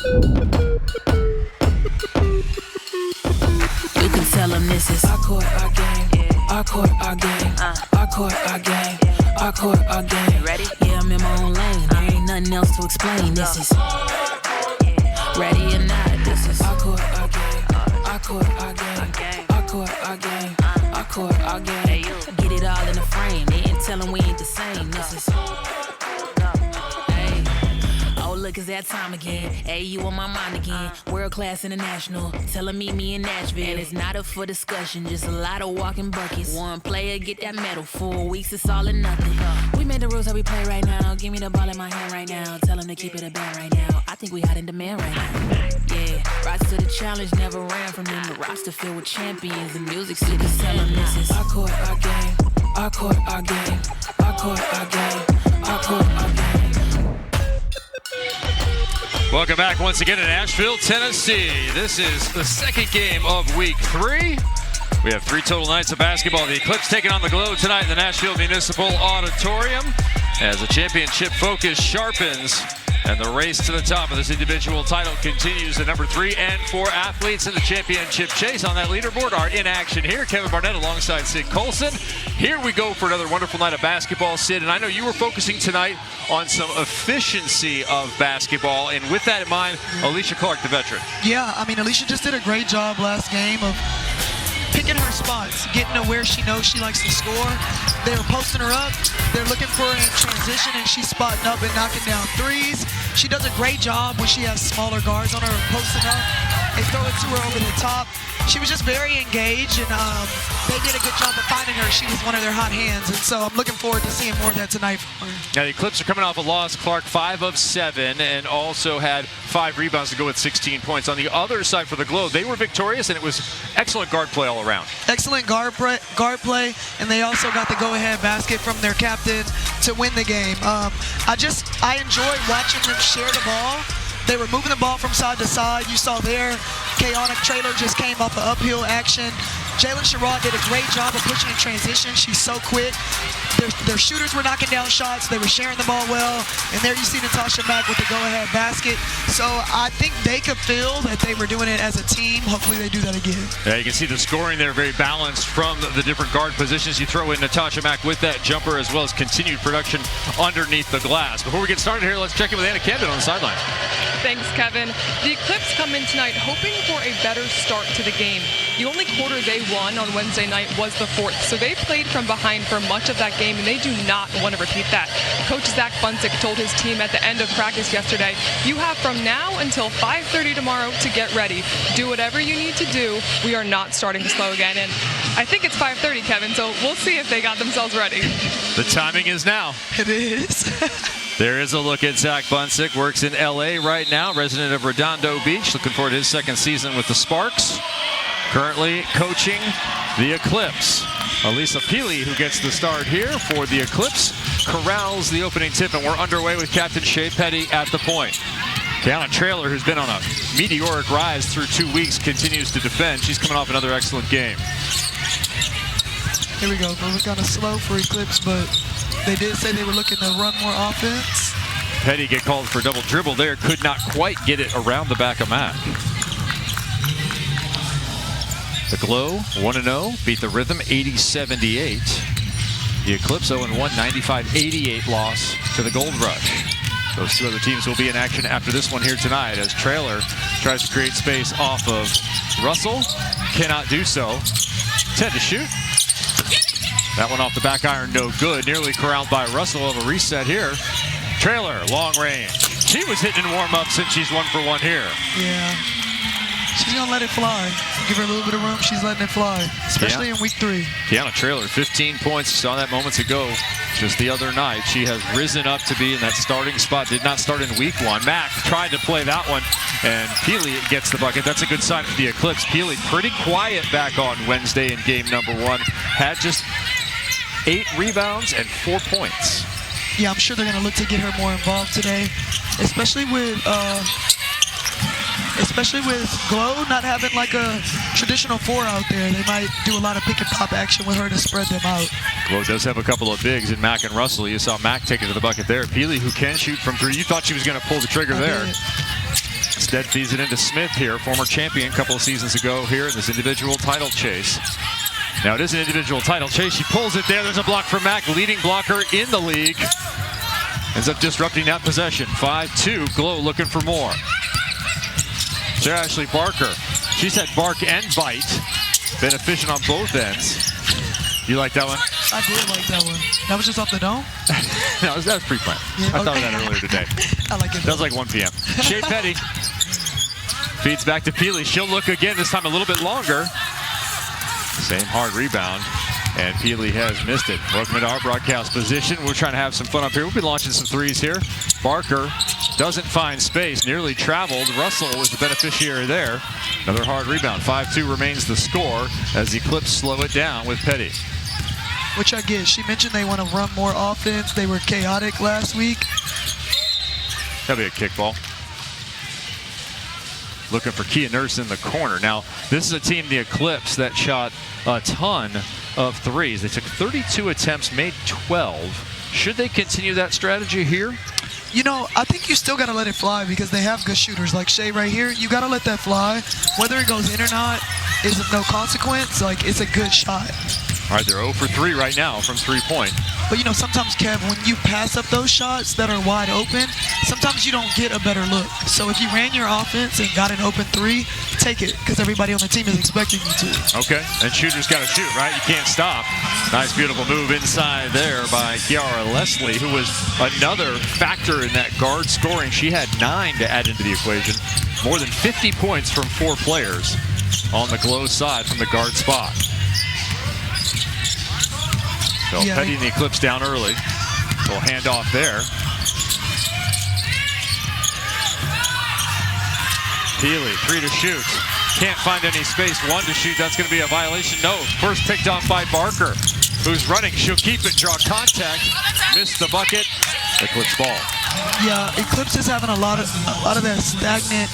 You can tell them this is our court, our game. Our court, our game. Our court, our game. Our court, our game. Ready? Yeah, I'm in my own lane. There ain't nothing else to explain. This is ready or not. This is our court, our game. Our court, our game. Our court, our game. Our court, our game. Get it all in the frame. They ain't telling we ain't the same. This is. Look, it's that time again. Hey, you on my mind again. World class international. Tell them meet me in Nashville. And it's not up for discussion, just a lot of walking buckets. One player get that medal. 4 weeks, it's all or nothing. We made the rules how we play right now. Give me the ball in my hand right now. Tell them to keep it a band right now. I think we hot in demand right now. Yeah, rise to the challenge, never ran from them. The roster filled with champions. The music city, tell them this is our court, our game. Our court, our game. Our court, our game. Our court, our game. Welcome back once again to Nashville, Tennessee. This is the second game of week 3. We have 3 total nights of basketball. The Eclipse taking on the Glow tonight in the Nashville Municipal Auditorium as the championship focus sharpens and the race to the top of this individual title continues. The number 3 and 4 athletes in the championship chase on that leaderboard are in action here. Kevin Barnett alongside Sid Colson. Here we go for another wonderful night of basketball, Sid. And I know you were focusing tonight on some efficiency of basketball. And with that in mind, Alicia Clark, the veteran. Yeah, I mean, Alicia just did a great job last game of picking her spots, getting to where she knows she likes to score. They were posting her up. They're looking for her in transition, and she's spotting up and knocking down threes. She does a great job when she has smaller guards on her posting up. They throw it to her over the top. She was just very engaged, and they did a good job of finding her. She was one of their hot hands, and so I'm looking forward to seeing more of that tonight from her. Now, the Eclipse are coming off a loss. Clark 5 of 7 and also had 5 rebounds to go with 16 points. On the other side for the Glow, they were victorious, and it was excellent guard play all around. Excellent guard play, and they also got the go-ahead basket from their captain to win the game. I enjoyed watching them share the ball. They were moving the ball from side to side. You saw their chaotic trailer just came off an uphill action. Jalen Sherrod did a great job of pushing in transition. She's so quick. Their shooters were knocking down shots. They were sharing the ball well. And there you see Natasha Mack with the go-ahead basket. So I think they could feel that they were doing it as a team. Hopefully they do that again. Yeah, you can see the scoring there very balanced from the different guard positions. You throw in Natasha Mack with that jumper as well as continued production underneath the glass. Before we get started here, let's check in with Anna Camden on the sideline. Thanks, Kevin. The Eclipse come in tonight hoping for a better start to the game. The only quarter they won on Wednesday night was the 4th, so they played from behind for much of that game, and they do not want to repeat that. Coach Zach Bunsick told his team at the end of practice yesterday, you have from now until 5:30 tomorrow to get ready. Do whatever you need to do. We are not starting to slow again, and I think it's 5:30, Kevin, so we'll see if they got themselves ready. The timing is now. It is. There is a look at Zach Bunsick, works in LA right now, resident of Redondo Beach, looking forward to his second season with the Sparks. Currently coaching the Eclipse. Elisa Peely, who gets the start here for the Eclipse, corrals the opening tip, and we're underway with Captain Shea Petty at the point. Kiana Traylor, who's been on a meteoric rise through 2 weeks, continues to defend. She's coming off another excellent game. Here we go. We're kind of slow for Eclipse, but they did say they were looking to run more offense. Petty get called for a double dribble there. Could not quite get it around the back of Mack. The Glow 1-0, beat the Rhythm 80-78. The Eclipse 0-1, 95-88 loss to the Gold Rush. Those 2 other teams will be in action after this one here tonight as Traylor tries to create space off of Russell. Cannot do so. 10 to shoot. That one off the back iron, no good. Nearly corralled by Russell. Of a reset here. Traylor, long range. She was hitting in warm-up since she's 1 for 1 here. Yeah. She's going to let it fly. Give her a little bit of room. She's letting it fly, especially in week 3. Kiana Traylor, 15 points. Saw that moments ago, just the other night. She has risen up to be in that starting spot. Did not start in week 1. Mack tried to play that one, and Peely gets the bucket. That's a good sign for the Eclipse. Peely pretty quiet back on Wednesday in game number 1. Had just 8 rebounds and 4 points. Yeah, I'm sure they're going to look to get her more involved today, especially with Glow not having like a traditional 4 out there. They might do a lot of pick and pop action with her to spread them out. Glow does have a couple of bigs in Mack and Russell. You saw Mack take it to the bucket there. Peely, who can shoot from 3. You thought she was going to pull the trigger there. Instead feeds it into Smith here, former champion a couple of seasons ago here in this individual title chase. Now it is an individual title chase. She pulls it there. There's a block from Mack, leading blocker in the league. Ends up disrupting that possession. 5-2, Glow looking for more. Sarah Ashley Barker. She's had bark and bite. Been efficient on both ends. You like that one? I did like that one. That was just off the dome? No, that was pre-planned. Yeah, I thought of that earlier today. I like it. That was like 1 p.m. Shea Petty feeds back to Peely. She'll look again, this time a little bit longer. Same hard rebound, and Peely has missed it. Welcome into our broadcast position. We're trying to have some fun up here. We'll be launching some threes here. Barker doesn't find space, nearly traveled. Russell was the beneficiary there. Another hard rebound. 5-2 remains the score as the Eclipse slow it down with Petty. Which I get. She mentioned they want to run more offense. They were chaotic last week. That'll be a kickball. Looking for Kia Nurse in the corner. Now, this is a team, the Eclipse, that shot a ton of threes. They took 32 attempts, made 12. Should they continue that strategy here? You know, I think you still got to let it fly because they have good shooters. Like Shea right here, you got to let that fly. Whether it goes in or not is of no consequence. Like, it's a good shot. All right, they're 0 for 3 right now from three-point. But, you know, sometimes, Kev, when you pass up those shots that are wide open, sometimes you don't get a better look. So if you ran your offense and got an open three, take it because everybody on the team is expecting you to. Okay, and shooters got to shoot, right? You can't stop. Nice, beautiful move inside there by Kiara Leslie, who was another factor in that guard scoring. She had 9 to add into the equation. More than 50 points from 4 players on the Glow side from the guard spot. So yeah, Petty and the Eclipse down early. Little handoff there. Peely, 3 to shoot. Can't find any space. 1 to shoot. That's going to be a violation. No. First picked off by Barker, who's running. She'll keep it. Draw contact. Missed the bucket. Eclipse ball. Yeah, Eclipse is having a lot of that stagnant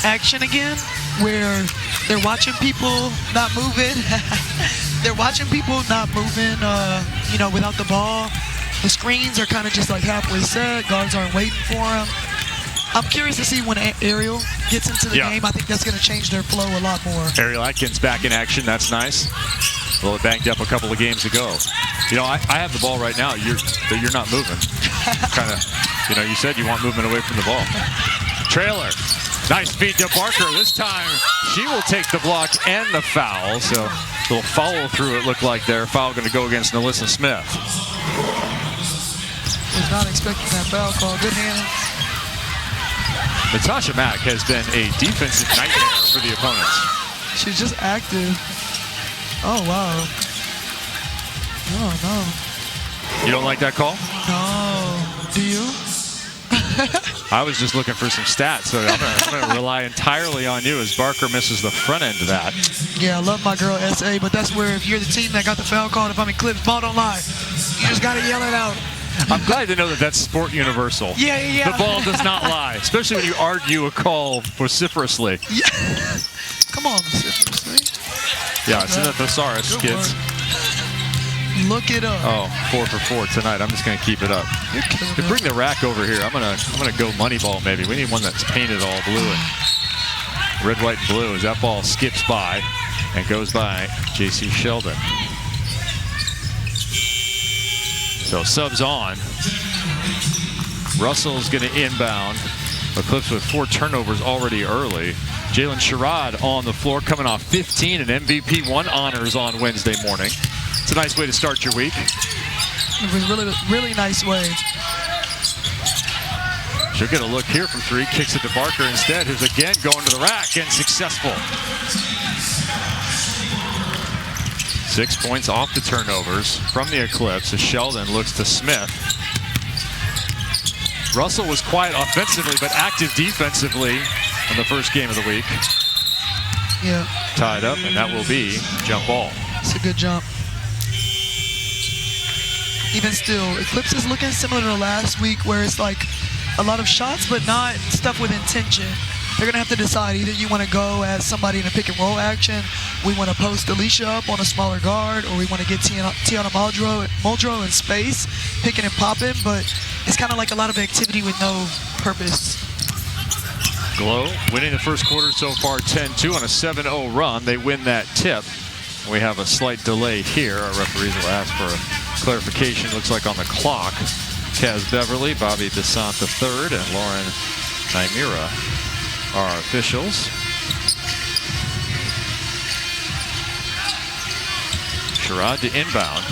action again, where they're watching people not moving. They're watching people not moving, you know, without the ball. The screens are kind of just like halfway set. Guards aren't waiting for them. I'm curious to see when Ariel gets into the game. I think that's going to change their flow a lot more. Ariel Atkins back in action. That's nice. Well, it banged up a couple of games ago. You know, I have the ball right now. You're not moving. Kind of, you know, you said you want movement away from the ball. Trailer. Nice feed to Barker. This time she will take the block and the foul. So a little follow through it looked like there. Foul going to go against Nalissa Smith. Was not expecting that foul call. Good hand. Natasha Mack has been a defensive nightmare for the opponents. She's just active. Oh, wow. Oh, no. You don't like that call? No. Do you? I was just looking for some stats, so I'm going to rely entirely on you as Barker misses the front end of that. Yeah, I love my girl SA, but that's where if you're the team that got the foul call, if I'm Eclipse, ball don't lie. You just got to yell it out. I'm glad to know that that's sport universal. Yeah. The ball does not lie, especially when you argue a call vociferously. Yeah. Come on, vociferously. Yeah, it's in the thesaurus, Good kids. Work. Look it up. Oh, 4 for 4 tonight. I'm just going to keep it up. To bring the rack over here, I'm gonna go Moneyball maybe. We need one that's painted all blue and red, white, and blue as that ball skips by and goes by J.C. Sheldon. So subs on. Russell's going to inbound. Eclipse with 4 turnovers already early. Jalen Sherrod on the floor coming off 15 and MVP 1 honors on Wednesday morning. It's a nice way to start your week. It was really nice way. She'll get a look here from 3. Kicks it to Barker instead, who's again going to the rack and successful. 6 points off the turnovers from the Eclipse as Sheldon looks to Smith. Russell was quiet offensively, but active defensively in the first game of the week. Yeah. Tied up, and that will be jump ball. It's a good jump. Even still, Eclipse is looking similar to last week where it's like a lot of shots, but not stuff with intention. They're going to have to decide either you want to go as somebody in a pick and roll action, we want to post Alicia up on a smaller guard, or we want to get Tiana Muldrow in space, picking and popping, but it's kind of like a lot of activity with no purpose. Glow winning the first quarter so far 10-2 on a 7-0 run. They win that tip. We have a slight delay here. Our referees will ask for a clarification. Looks like on the clock. Kaz Beverly, Bobby Desant III, and Lauren Naimira are our officials. Sherrod to inbound.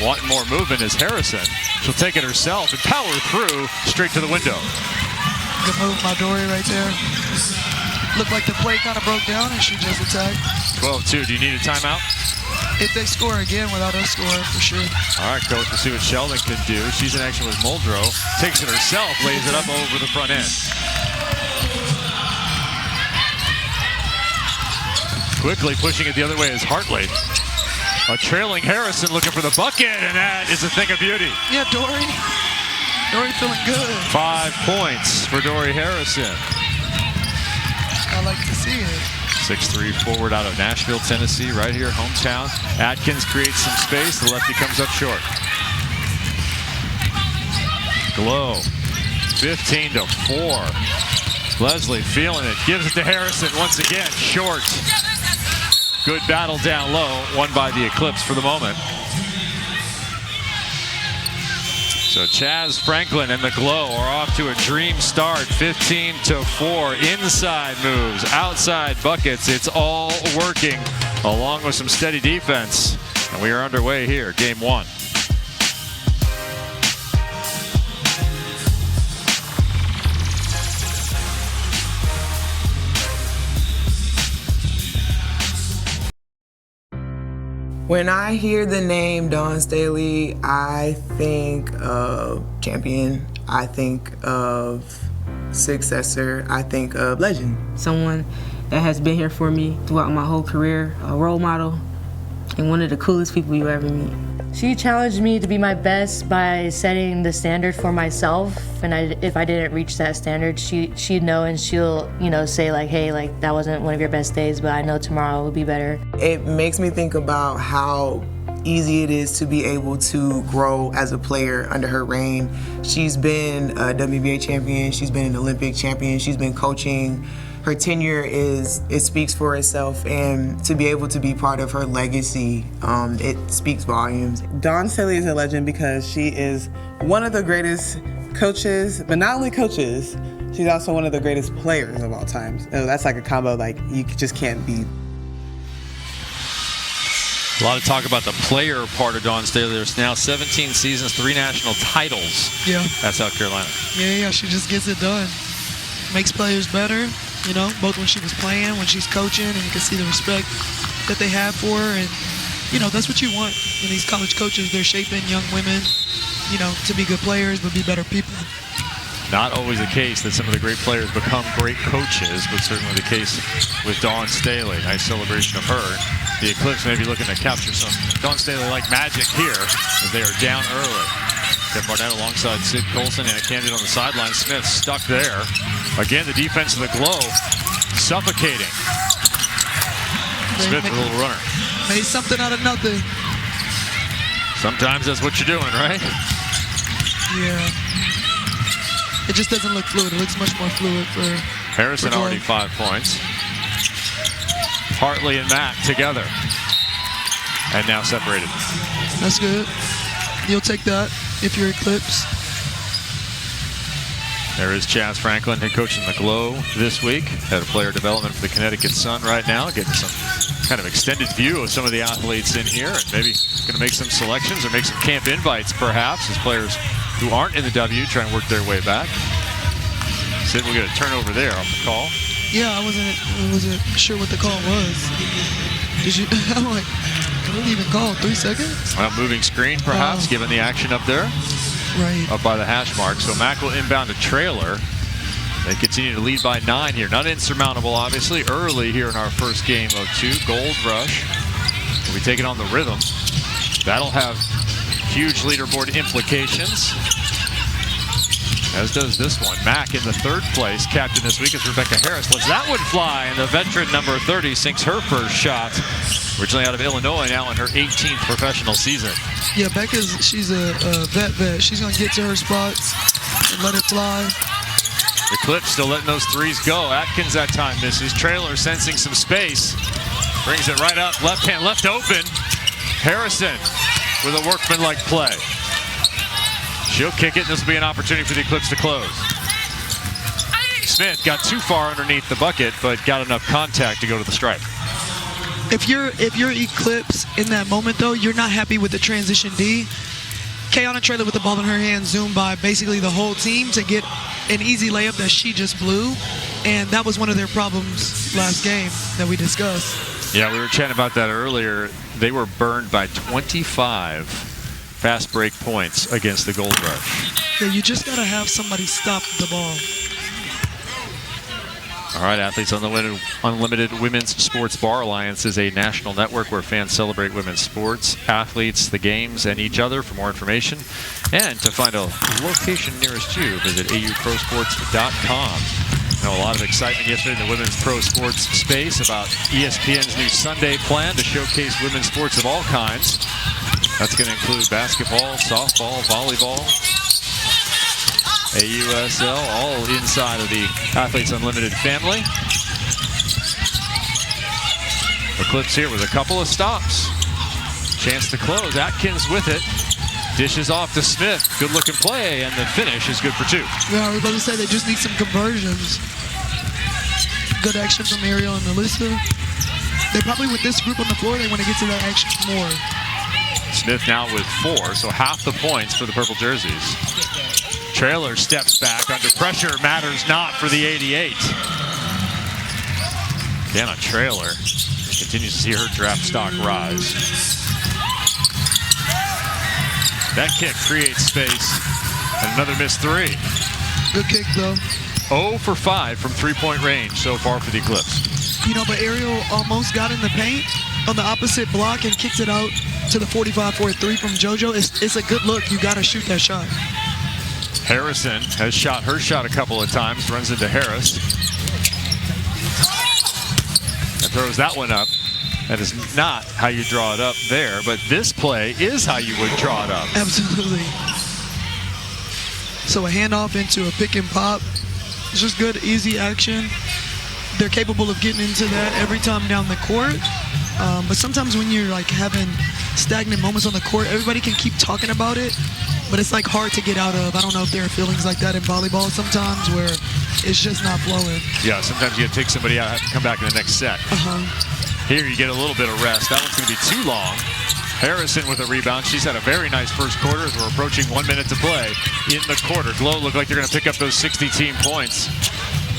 Wanting more movement is Harrison. She'll take it herself and power through straight to the window. Good move by Dory right there. Looked like the play kind of broke down and she just attacked. 12-2. Do you need a timeout? If they score again without us scoring, for sure. All right, coach, we'll see what Sheldon can do. She's in action with Muldrow. Takes it herself, lays it up over the front end. Quickly pushing it the other way is Hartley. A trailing Harrison looking for the bucket, and that is a thing of beauty. Yeah, Dory. Dory feeling good. 5 points for Dory Harrison. I like to see it. 6'3" forward out of Nashville, Tennessee, right here, hometown. Atkins creates some space. The lefty comes up short. Glow, 15-4. Leslie feeling it, gives it to Harrison once again, short. Good battle down low, won by the Eclipse for the moment. So Chaz Franklin and the Glow are off to a dream start, 15-4. Inside moves, outside buckets. It's all working, along with some steady defense. And we are underway here, game 1. When I hear the name Dawn Staley, I think of champion, I think of successor, I think of legend. Someone that has been here for me throughout my whole career, a role model, and one of the coolest people you ever meet. She challenged me to be my best by setting the standard for myself, and if I didn't reach that standard, she'd know, and she'll, say like, hey, like that wasn't one of your best days, but I know tomorrow will be better. It makes me think about how easy it is to be able to grow as a player under her reign. She's been a WBA champion, she's been an Olympic champion, she's been coaching. Her tenure it speaks for itself, and to be able to be part of her legacy, it speaks volumes. Dawn Staley is a legend because she is one of the greatest coaches, but not only coaches, she's also one of the greatest players of all time. So that's like a combo like you just can't beat. A lot of talk about the player part of Dawn Staley. There's now 17 seasons, 3 national titles at South Carolina. Yeah, she just gets it done. Makes players better. Both when she was playing, when she's coaching, and you can see the respect that they have for her. And, that's what you want in these college coaches. They're shaping young women, to be good players, but be better people. Not always the case that some of the great players become great coaches, but certainly the case with Dawn Staley. Nice celebration of her. The Eclipse may be looking to capture some Dawn Staley-like magic here as they are down early. Jeff Barnett alongside Sid Colson and a candidate on the sideline. Smith stuck there. Again, the defense of the Glow suffocating. Smith with a little runner. Made something out of nothing. Sometimes that's what you're doing, right? Yeah. It just doesn't look fluid. It looks much more fluid for Harrison already 5 points. Hartley and Matt together. And now separated. That's good. You'll take that if you're Eclipse. There is Chaz Franklin, head coach in the Glow this week. Head of player development for the Connecticut Sun right now. Getting some kind of extended view of some of the athletes in here. And maybe going to make some selections or make some camp invites perhaps as players who aren't in the W try and work their way back. Sid, we'll get a turnover there off the call. Yeah, I wasn't sure what the call was. Did you? I'm like, what did he even call? 3 seconds? Well, moving screen perhaps, given the action up there. Right. Up by the hash mark. So Mac will inbound a trailer. They continue to lead by 9 here. Not insurmountable, obviously. Early here in our first game of 2. Gold Rush will be taking on the rhythm. That'll have huge leaderboard implications, as does this one. Mac in the 3rd place. Captain this week is Rebecca Harris. Lets that one fly, and the veteran number 30 sinks her first shot Originally out of Illinois, now in her 18th professional season. Yeah, she's a vet. She's going to get to her spots and let it fly. Eclipse still letting those threes go. Atkins that time misses. Trailer sensing some space. Brings it right up. Left hand left open. Harrison with a workmanlike play. She'll kick it. This will be an opportunity for the Eclipse to close. Smith got too far underneath the bucket, but got enough contact to go to the stripe. If you're Eclipse in that moment, though, you're not happy with the transition D. Kayana Trailer with the ball in her hand zoomed by basically the whole team to get an easy layup that she just blew, and that was one of their problems last game that we discussed. Yeah, we were chatting about that earlier. They were burned by 25 fast break points against the Gold Rush. Yeah, you just got to have somebody stop the ball. All right, Athletes Unlimited Women's Sports Bar Alliance is a national network where fans celebrate women's sports, athletes, the games, and each other. For more information and to find a location nearest you, visit auprosports.com. A lot of excitement yesterday in the women's pro sports space about ESPN's new Sunday plan to showcase women's sports of all kinds. That's going to include basketball, softball, volleyball, AUSL, all inside of the Athletes Unlimited family. Eclipse here with a couple of stops. Chance to close. Atkins with it. Dishes off to Smith. Good looking play, and the finish is good for two. Yeah, I was about to say they just need some conversions. Good action from Ariel and Alyssa. They probably, with this group on the floor, they want to get to that action more. Smith now with 4, so half the points for the purple jerseys. Trailer steps back under pressure, matters not for the 88. Dana Trailer continues to see her draft stock rise. That kick creates space, and another missed 3. Good kick, though. 0 for 5 from three-point range so far for the Eclipse. You know, but Ariel almost got in the paint on the opposite block and kicked it out to the 45 for a 3 from JoJo. It's a good look. You got to shoot that shot. Harrison has shot her shot a couple of times, runs into Harris. And throws that one up. That is not how you draw it up there, but this play is how you would draw it up. Absolutely. So a handoff into a pick and pop. It's just good, easy action. They're capable of getting into that every time down the court. But sometimes when you're like having stagnant moments on the court, everybody can keep talking about it, but it's like hard to get out of. I don't know if there are feelings like that in volleyball sometimes where it's just not flowing. Yeah, sometimes you gotta take somebody out and have to come back in the next set. Here you get a little bit of rest. That one's gonna be too long. Harrison with a rebound. She's had a very nice first quarter as we're approaching 1 minute to play in the quarter. Glow look like they're gonna pick up those 60 team points.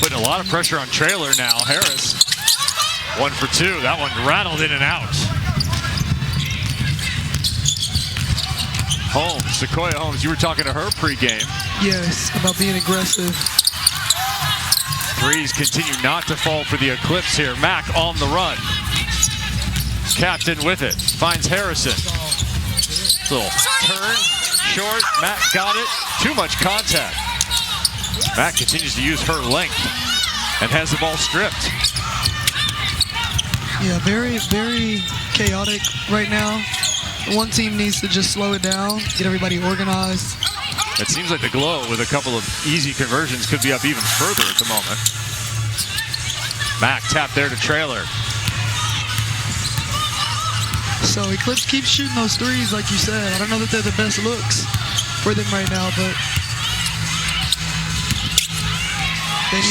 Putting a lot of pressure on Trailer now. Harris, 1 for 2. That one rattled in and out. Holmes, Sequoia Holmes, you were talking to her pregame. Yes, about being aggressive. Threes continue not to fall for the Eclipse here. Mack on the run. Captain with it. Finds Harrison. Little turn, short. Mack got it. Too much contact. Mack continues to use her length and has the ball stripped. Yeah, very, very chaotic right now. One team needs to just slow it down, get everybody organized. It seems like the Glow, with a couple of easy conversions, could be up even further at the moment. Mack tapped there to Trailer. So Eclipse keeps shooting those threes, like you said. I don't know that they're the best looks for them right now, but they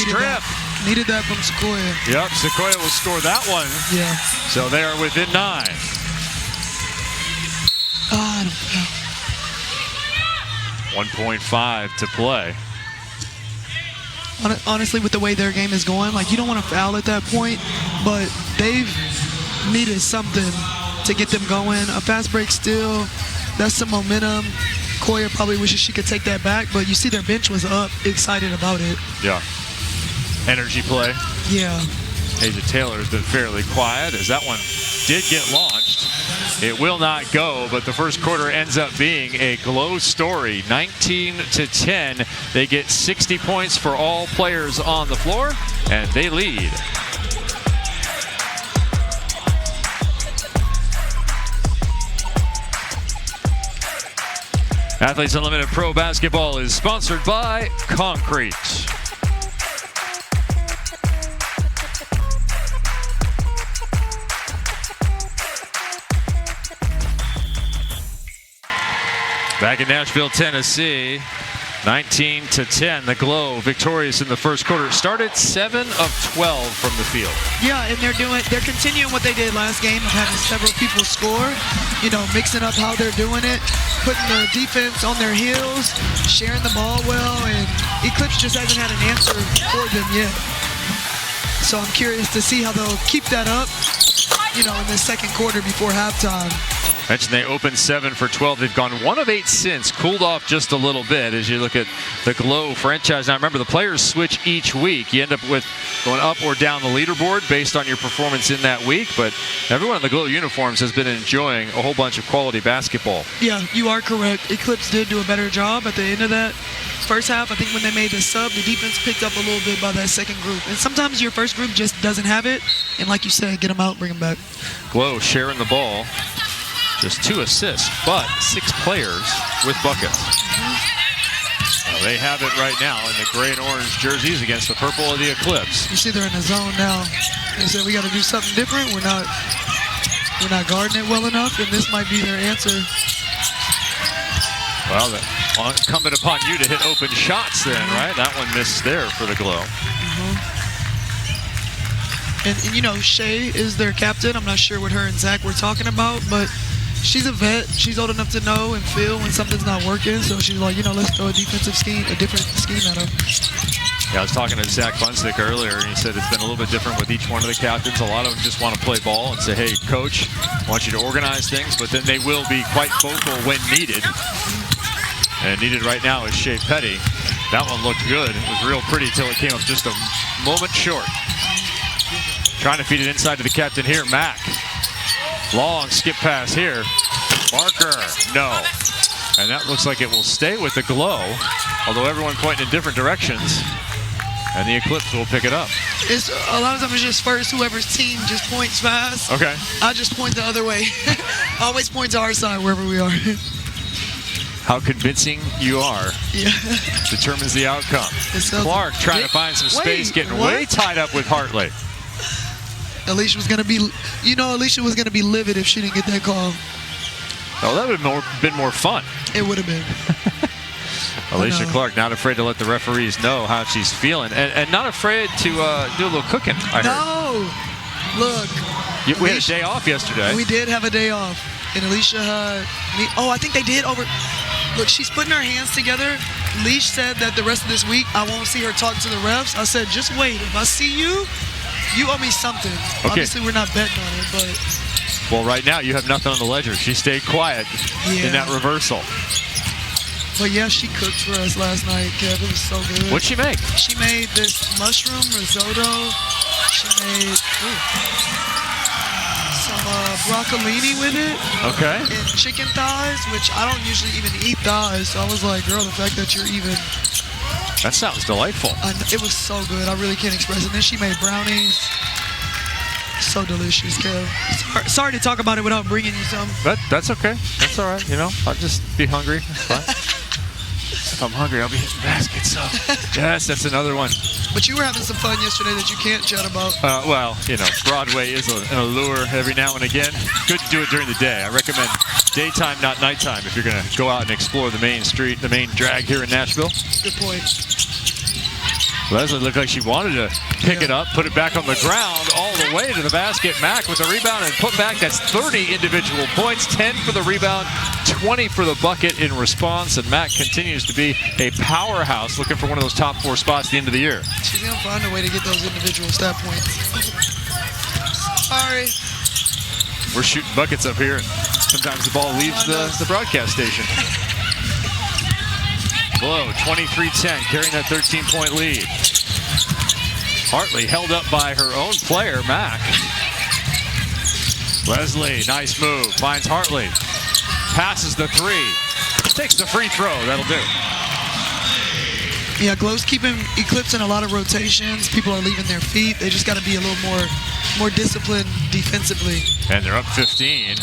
needed that from Sequoia. Yep, Sequoia will score that one. Yeah. So they are within 9. I don't know. 1.5 to play. Honestly, with the way their game is going, like, you don't want to foul at that point, but they've needed something to get them going. A fast break steal, that's some momentum. Koya probably wishes she could take that back, but you see their bench was up, excited about it. Yeah. Energy play. Yeah. Asia Taylor has been fairly quiet as that one did get launched. It will not go, but the first quarter ends up being a Glow story. 19-10. They get 60 points for all players on the floor, and they lead. Athletes Unlimited Pro Basketball is sponsored by Concrete. Back in Nashville, Tennessee, 19-10. The Glow victorious in the first quarter. Started 7 of 12 from the field. Yeah, and they're continuing what they did last game of having several people score. You know, mixing up how they're doing it, putting the defense on their heels, sharing the ball well, and Eclipse just hasn't had an answer for them yet. So I'm curious to see how they'll keep that up, you know, in the second quarter before halftime. Mentioned they opened 7 for 12. They've gone 1 of 8 since, cooled off just a little bit as you look at the Glow franchise. Now remember, the players switch each week. You end up with going up or down the leaderboard based on your performance in that week, but everyone in the Glow uniforms has been enjoying a whole bunch of quality basketball. Yeah, you are correct. Eclipse did do a better job at the end of that first half. I think when they made the sub, the defense picked up a little bit by that second group. And sometimes your first group just doesn't have it, and like you said, get them out, bring them back. Glow sharing the ball. Just 2 assists, but 6 players with buckets. Well, they have it right now in the gray and orange jerseys against the purple of the Eclipse. You see they're in the zone now. They said we got to do something different. We're not guarding it well enough, and this might be their answer. Well, incumbent upon you to hit open shots then, right? That one missed there for the Glow. And you know, Shay is their captain. I'm not sure what her and Zach were talking about, but she's a vet. She's old enough to know and feel when something's not working. So she's like, you know, let's throw a different scheme at them. Yeah, I was talking to Zach Bunstick earlier, and he said it's been a little bit different with each one of the captains. A lot of them just want to play ball and say, hey, coach, I want you to organize things, but then they will be quite vocal when needed. And needed right now is Shea Petty. That one looked good. It was real pretty till it came up just a moment short. Trying to feed it inside to the captain here, Mack. Long skip pass here. Barker, no. And that looks like it will stay with the Glow, although everyone pointing in different directions. And the Eclipse will pick it up. It's a lot of times it's just first whoever's team just points fast. Okay. I just point the other way. Always point to our side wherever we are. How convincing you are determines the outcome. Clark trying to find some space, getting way tied up with Hartley. Alicia was going to be, you know, Alicia was going to be livid if she didn't get that call. Oh, that would have been more fun. It would have been. Alicia Clark not afraid to let the referees know how she's feeling, and not afraid to do a little cooking, I heard. No, look. We had a day off yesterday. We did have a day off, and Alicia had me. Oh, I think they did over. Look, she's putting her hands together. Leash said that the rest of this week I won't see her talk to the refs. I said, just wait. If I see you, you owe me something. Okay. Obviously, we're not betting on it, but. Well, right now you have nothing on the ledger. She stayed quiet in that reversal. But yeah, she cooked for us last night, Kev. It was so good. What'd she make? She made this mushroom risotto. She made some broccolini with it. Okay. And chicken thighs, which I don't usually even eat thighs. So I was like, girl, the fact that you're even. That sounds delightful. It was so good. I really can't express it. And then she made brownies. So delicious, Kev. Sorry to talk about it without bringing you some. That's okay. That's all right. You know, I'll just be hungry. It's fine. If I'm hungry, I'll be hitting baskets. So yes, that's another one. But you were having some fun yesterday that you can't chat about. Well, you know, Broadway is an allure every now and again. Good to do it during the day. I recommend daytime, not nighttime, if you're going to go out and explore the main street, the main drag here in Nashville. Good point. Leslie looked like she wanted to pick it up, put it back on the ground, all the way to the basket. Mack with the rebound and put back. That's 30 individual points, 10 for the rebound, 20 for the bucket in response. And Mack continues to be a powerhouse, looking for one of those top 4 spots at the end of the year. She's going to find a way to get those individual stat points. Sorry. We're shooting buckets up here, and sometimes the ball leaves the broadcast station. Glow, 23-10, carrying that 13-point lead. Hartley held up by her own player, Mack. Leslie, nice move, finds Hartley. Passes the 3. Takes the free throw, that'll do. Yeah, Glow's keeping Eclipse in a lot of rotations. People are leaving their feet. They just got to be a little more disciplined defensively. And they're up 15.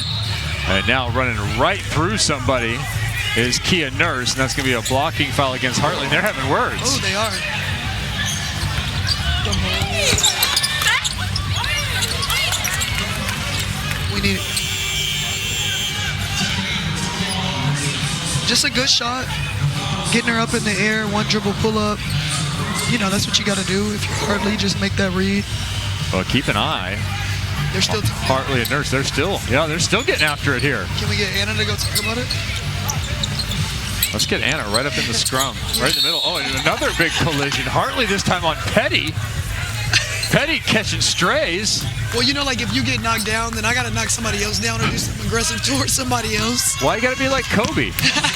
And now running right through somebody. is Kia Nurse, and that's going to be a blocking foul against Hartley. They're having words. Oh, they are. We need it. Just a good shot. Getting her up in the air, one dribble pull up. You know, that's what you got to do. If you're Hartley, just make that read. Well, keep an eye. They're still Hartley and Nurse, they're still getting after it here. Can we get Anna to go talk about it? Let's get Anna right up in the scrum, right in the middle. Oh, and another big collision. Hartley this time on Petty. Petty catching strays. Well, you know, like if you get knocked down, then I got to knock somebody else down or do something aggressive towards somebody else. Why you got to be like Kobe?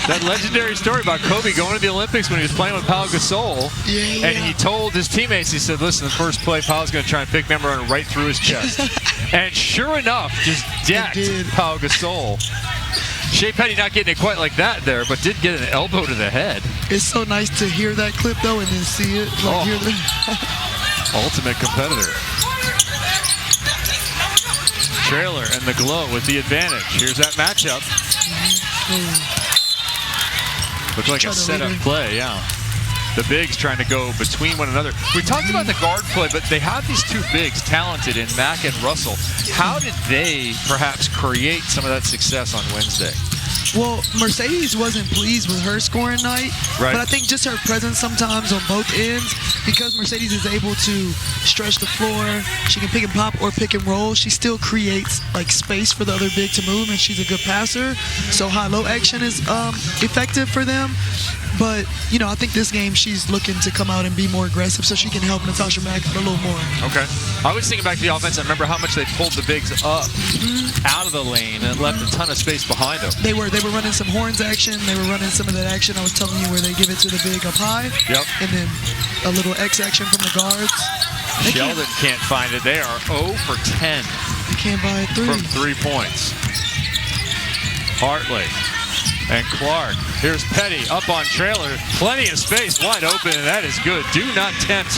That legendary story about Kobe going to the Olympics when he was playing with Pau Gasol. Yeah. And he told his teammates, he said, listen, the first play, Pau's going to try and pick me up and run right through his chest. And sure enough, just decked Pau Gasol. Shea Petty not getting it quite like that there, but did get an elbow to the head. It's so nice to hear that clip, though, and then see it. Like, hear the ultimate competitor. Trailer and the Glow with the advantage. Here's that matchup. Looked like a setup play, yeah. The bigs trying to go between one another. We talked about the guard play, but they have these two bigs talented in Mack and Russell. How did they perhaps create some of that success on Wednesday? Well, Mercedes wasn't pleased with her scoring night, right. But I think just her presence sometimes on both ends, because Mercedes is able to stretch the floor, she can pick and pop or pick and roll, she still creates like space for the other big to move, and she's a good passer. So high-low action is effective for them. But, you know, I think this game she's looking to come out and be more aggressive so she can help Natasha Mack a little more. Okay. I was thinking back to the offense. I remember how much they pulled the bigs up out of the lane and left a ton of space behind them. They were running some horns action. They were running some of that action I was telling you where they give it to the big up high. Yep. And then a little X action from the guards. Sheldon can't find it. They are 0 for 10. They can't buy a 3. From 3 points. Hartley. And Clark. Here's Petty up on Trailer. Plenty of space wide open, and that is good. Do not tempt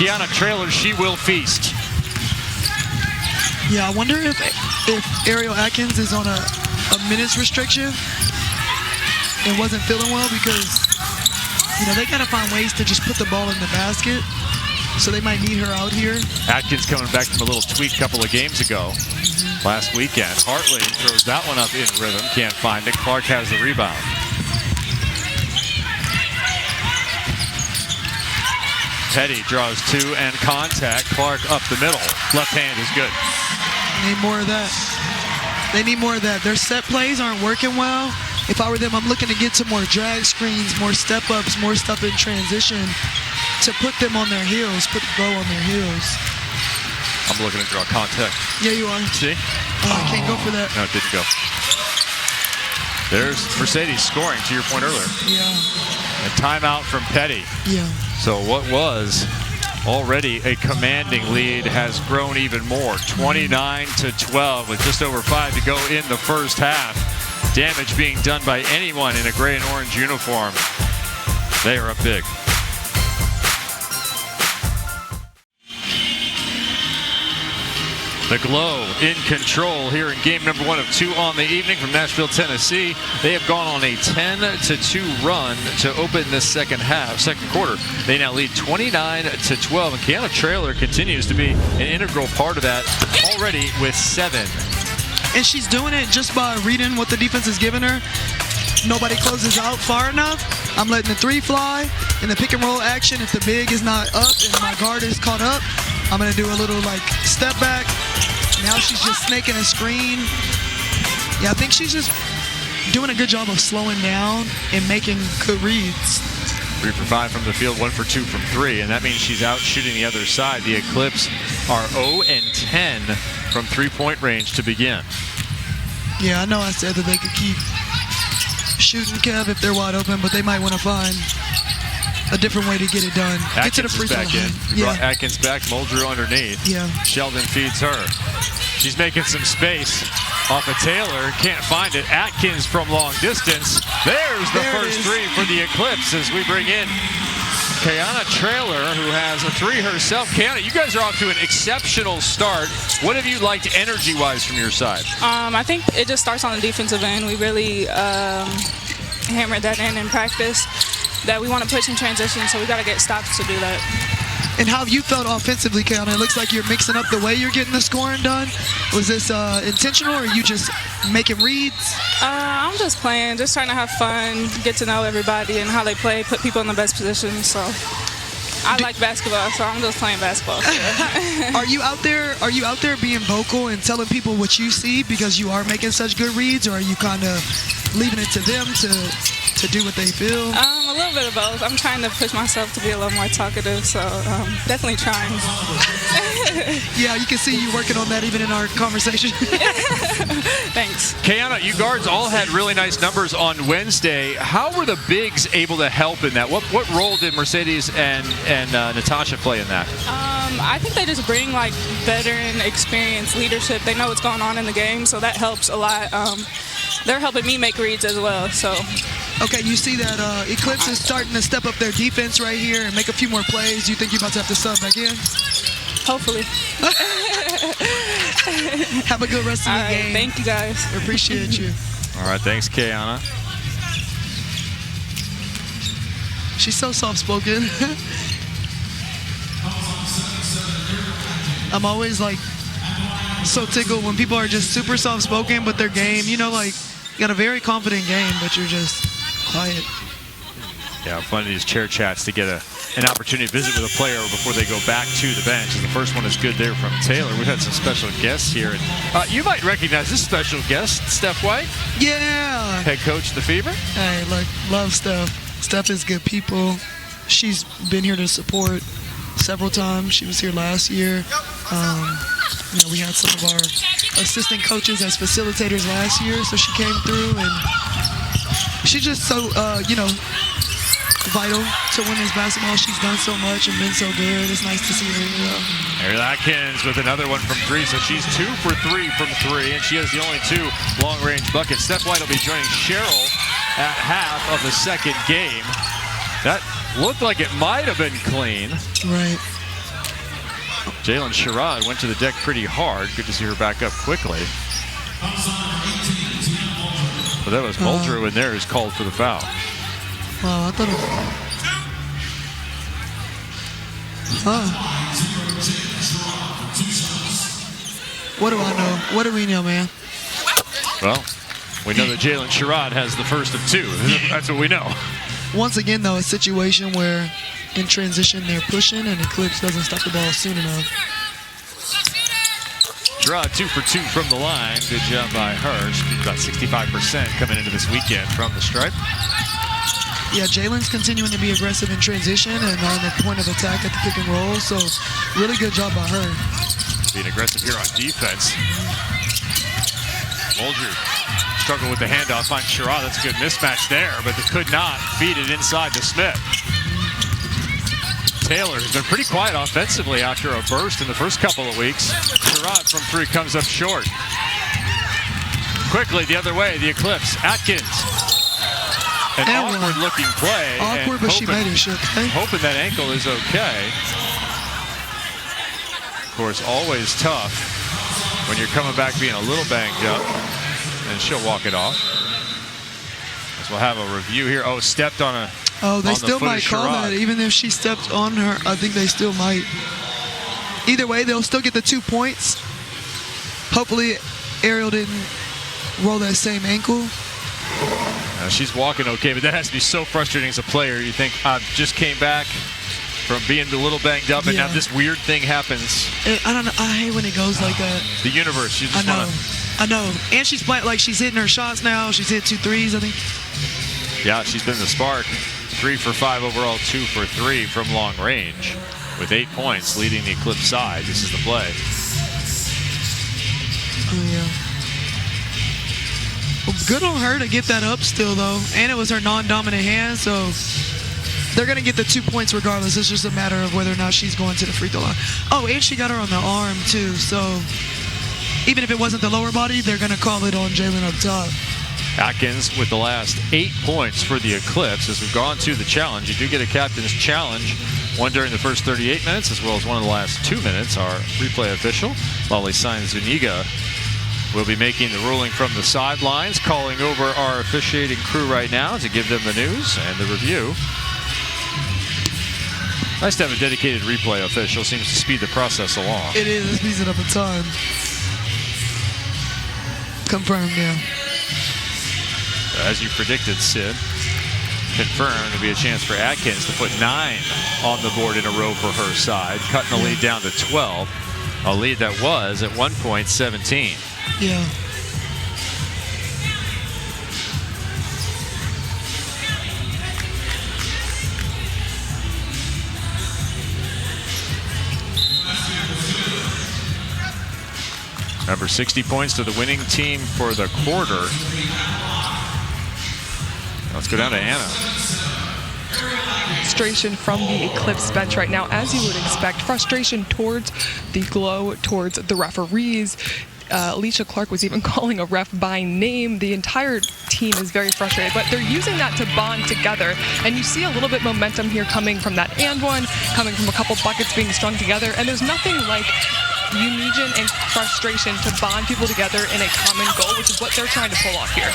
Kiana Trailer. She will feast. Yeah, I wonder if Ariel Atkins is on a minutes restriction and wasn't feeling well, because, you know, they got to find ways to just put the ball in the basket. So they might need her out here. Atkins coming back from a little tweak a couple of games ago. Last weekend. Hartley throws that one up in rhythm. Can't find it. Clark has the rebound. Petty draws 2 and contact. Clark up the middle. Left hand is good. Need more of that. They need more of that. Their set plays aren't working well. If I were them, I'm looking to get some more drag screens, more step-ups, more stuff in transition to put them on their heels, put the Glow on their heels. I'm looking to draw contact. Yeah, you are. See? Oh, I can't go for that. No, it didn't go. There's Mercedes scoring, to your point earlier. Yeah. A timeout from Petty. Yeah. So what was already a commanding lead has grown even more. 29-12 with just over 5 to go in the first half. Damage being done by anyone in a gray and orange uniform. They are up big. The Glow in control here in game number 1 of 2 on the evening from Nashville, Tennessee. They have gone on a 10-2 run to open this second quarter. They now lead 29-12, and Kiana Trailer continues to be an integral part of that already with 7. And she's doing it just by reading what the defense is giving her. Nobody closes out far enough. I'm letting the 3 fly. In the pick and roll action, if the big is not up and my guard is caught up, I'm going to do a little like step back. Now she's just snaking a screen. Yeah, I think she's just doing a good job of slowing down and making good reads. 3 for 5 from the field, 1 for 2 from 3, and that means she's out shooting the other side. The Eclipse are 0-10 from 3-point range to begin. Yeah, I know I said that they could keep shooting, Kev, if they're wide open, but they might want to find a different way to get it done. Atkins get to the free throw is back in. line. You brought Atkins back, Muldrew underneath. Yeah. Sheldon feeds her. She's making some space off of Taylor. Can't find it. Atkins from long distance. There's the first 3 for the Eclipse as we bring in Kiana Trailer, who has a 3 herself. Kiana, you guys are off to an exceptional start. What have you liked energy-wise from your side? I think it just starts on the defensive end. We really hammered that in practice, that we want to push in transition, so we got to get stops to do that. And how have you felt offensively, Keanu? It looks like you're mixing up the way you're getting the scoring done. Was this intentional, or are you just making reads? I'm just playing, just trying to have fun, get to know everybody and how they play, put people in the best position. So I like basketball, so I'm just playing basketball. Are you out there being vocal and telling people what you see because you are making such good reads, or are you kind of leaving it to them to do what they feel? A little bit of both. I'm trying to push myself to be a little more talkative, so definitely trying. Yeah, you can see you working on that even in our conversation. Thanks. Keanu, you guards all had really nice numbers on Wednesday. How were the bigs able to help in that? What role did Mercedes and Natasha play in that? I think they just bring like veteran experience, leadership. They know what's going on in the game, so that helps a lot. They're helping me make reads as well. So. Okay, you see that Eclipse is starting to step up their defense right here and make a few more plays. You think you're about to have to sub back in? Hopefully. Have a good rest of the game. Thank you, guys. Appreciate you. All right, thanks, Keanu. She's so soft-spoken. I'm always like so tickled when people are just super soft-spoken, but their game, you know, like you got a very confident game, but you're just quiet. Yeah, fun of these chair chats to get an opportunity to visit with a player before they go back to the bench. And the first one is good there from Taylor. We've had some special guests here. And, you might recognize this special guest, Steph White. Yeah. Head coach of the Fever. Hey, like, love Steph. Steph is good people. She's been here to support several times. She was here last year. You know, we had some of our assistant coaches as facilitators last year, so she came through, and she's just so, you know, vital to women's basketball. She's done so much and been so good. It's nice to see her. Ariel Atkins with another one from three, so she's 2 for 3 from three, and she has the only 2 long-range buckets. Steph White will be joining Cheryl at half of the second game. That looked like it might have been clean. Right. Jalen Sherrod went to the deck pretty hard. Good to see her back up quickly. But that was Muldrow in there who's called for the foul. Wow, I thought it was... What do I know? What do we know, man? Well, we know that Jalen Sherrod has the first of 2. That's what we know. Once again, though, a situation where in transition they're pushing and Eclipse doesn't stop the ball soon enough. Sherrod 2 for 2 from the line. Good job by her. She's about 65% coming into this weekend from the stripe. Yeah, Jalen's continuing to be aggressive in transition and on the point of attack at the pick and roll, so really good job by her. Being aggressive here on defense. Muldrow struggled with the handoff, finds Sherrod. That's a good mismatch there, but they could not feed it inside to Smith. Taylor has been pretty quiet offensively after a burst in the first couple of weeks. Sherrod from 3 comes up short. Quickly the other way, the Eclipse. Atkins. An awkward-looking play. Awkward, but she made it, hoping that ankle is okay. Of course, always tough when you're coming back being a little banged up. And she'll walk it off. So we'll have a review here. Oh, stepped on a... Oh, they still might call that. Even if she stepped on her, I think they still might. Either way, they'll still get the 2 points. Hopefully, Ariel didn't roll that same ankle. She's walking okay, but that has to be so frustrating as a player. You think, I just came back from being a little banged up, and now this weird thing happens. I don't know. I hate when it goes like that. The universe. You just I know. And she's playing, like, she's hitting her shots now. She's hit 2 threes, I think. Yeah, she's been the spark. 3 for 5 overall, 2 for 3 from long range, with 8 points leading the Eclipse side. This is the play. Oh, yeah. Well, good on her to get that up still, though. And it was her non-dominant hand, so they're going to get the 2 points regardless. It's just a matter of whether or not she's going to the free throw line. Oh, and she got her on the arm, too. So even if it wasn't the lower body, they're going to call it on Jalen up top. Atkins with the last 8 points for the Eclipse. As we've gone to the challenge, you do get a captain's challenge, one during the first 38 minutes, as well as one of the last 2 minutes. Our replay official, Lolly Sainz Zuniga, will be making the ruling from the sidelines, calling over our officiating crew right now to give them the news and the review. Nice to have a dedicated replay official. Seems to speed the process along. It is. It speeds it up a ton. Confirmed, yeah. As you predicted, Sid, confirmed to be a chance for Atkins to put 9 on the board in a row for her side, cutting the lead down to 12. A lead that was at one point 17. Yeah. Remember, 60 points to the winning team for the quarter. Let's go down to Anna. Frustration from the Eclipse bench right now, as you would expect. Frustration towards the Glow, towards the referees. Alicia Clark was even calling a ref by name. The entire team is very frustrated, but they're using that to bond together. And you see a little bit momentum here coming from that and one, coming from a couple buckets being strung together. And there's nothing like union and frustration to bond people together in a common goal, which is what they're trying to pull off here.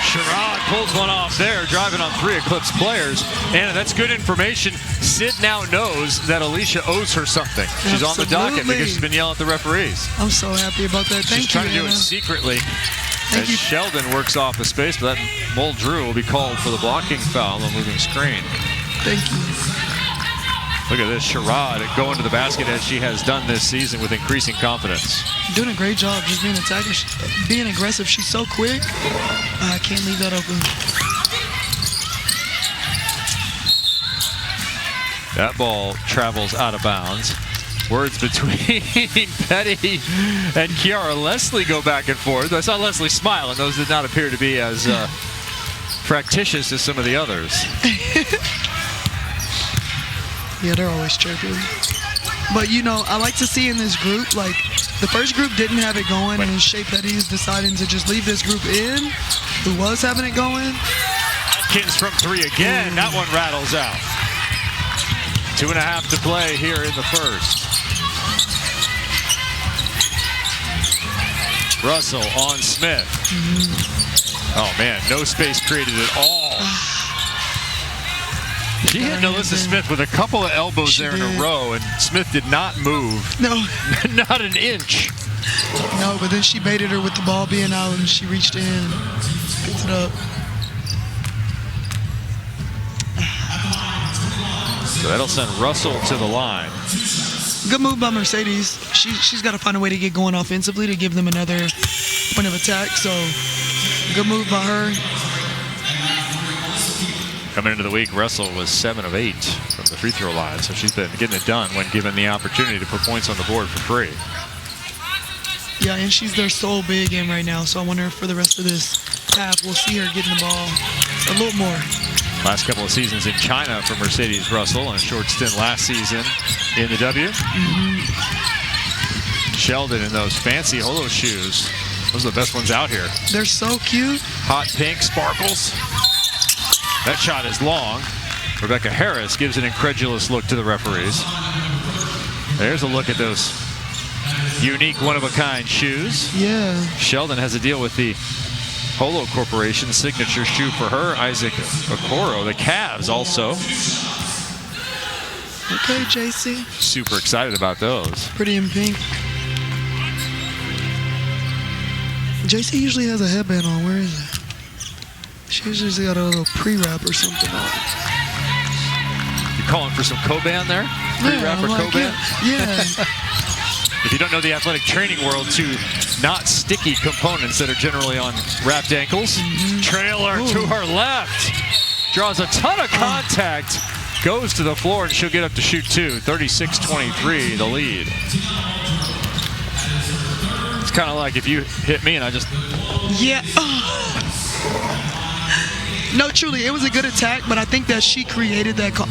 Sherrod pulls one off there, driving on 3 Eclipse players. And that's good information. Sid now knows that Alicia owes her something. She's on the docket because she's been yelling at the referees. I'm so happy about that. Thank you, She's trying to do Anna. it secretly. Thank As you. Sheldon works off the space, but that Muldrew will be called for the blocking foul on the moving screen. Thank you. Look at this, Sherrod going to the basket as she has done this season with increasing confidence. Doing a great job just being attacking, being aggressive. She's so quick. I can't leave that open. That ball travels out of bounds. Words between Petty and Kiara Leslie go back and forth. I saw Leslie smile, and those did not appear to be as fractious as some of the others. Yeah, they're always chirping. But, you know, I like to see in this group, like, the first group didn't have it going, and Shea Petty is deciding to just leave this group in, who was having it going. Atkins from 3 again. That one rattles out. 2.5 to play here in the first. Russell on Smith. Oh, man, no space created at all. She hit Alyssa Smith with a couple of elbows there in a row, and Smith did not move. No. Not an inch. No, but then she baited her with the ball being out, and she reached in, picked it up. So that'll send Russell to the line. Good move by Mercedes. She's got to find a way to get going offensively to give them another point of attack. So good move by her. Coming into the week, Russell was 7 of 8 from the free throw line, so she's been getting it done when given the opportunity to put points on the board for free. Yeah, and she's their sole big in right now, so I wonder if for the rest of this half we'll see her getting the ball a little more. Last couple of seasons in China for Mercedes Russell, and a short stint last season in the W. Sheldon in those fancy Holo shoes. Those are the best ones out here. They're so cute. Hot pink sparkles. That shot is long. Rebecca Harris gives an incredulous look to the referees. There's a look at those unique one-of-a-kind shoes. Yeah. Sheldon has a deal with the Holo Corporation signature shoe for her. Isaac Okoro, the Cavs also. Okay, JC. Super excited about those. Pretty in pink. JC usually has a headband on. Where is it? She usually got a little pre-wrap or something on. You calling for some Coban there? Pre-wrap or Coban? Yeah. If you don't know the athletic training world, 2 not sticky components that are generally on wrapped ankles. Trailer to her left. Draws a ton of contact. Goes to the floor, and she'll get up to shoot 2. 36-23, the lead. It's kind of like if you hit me and I just... Yeah. No, truly, it was a good attack, but I think that she created that. I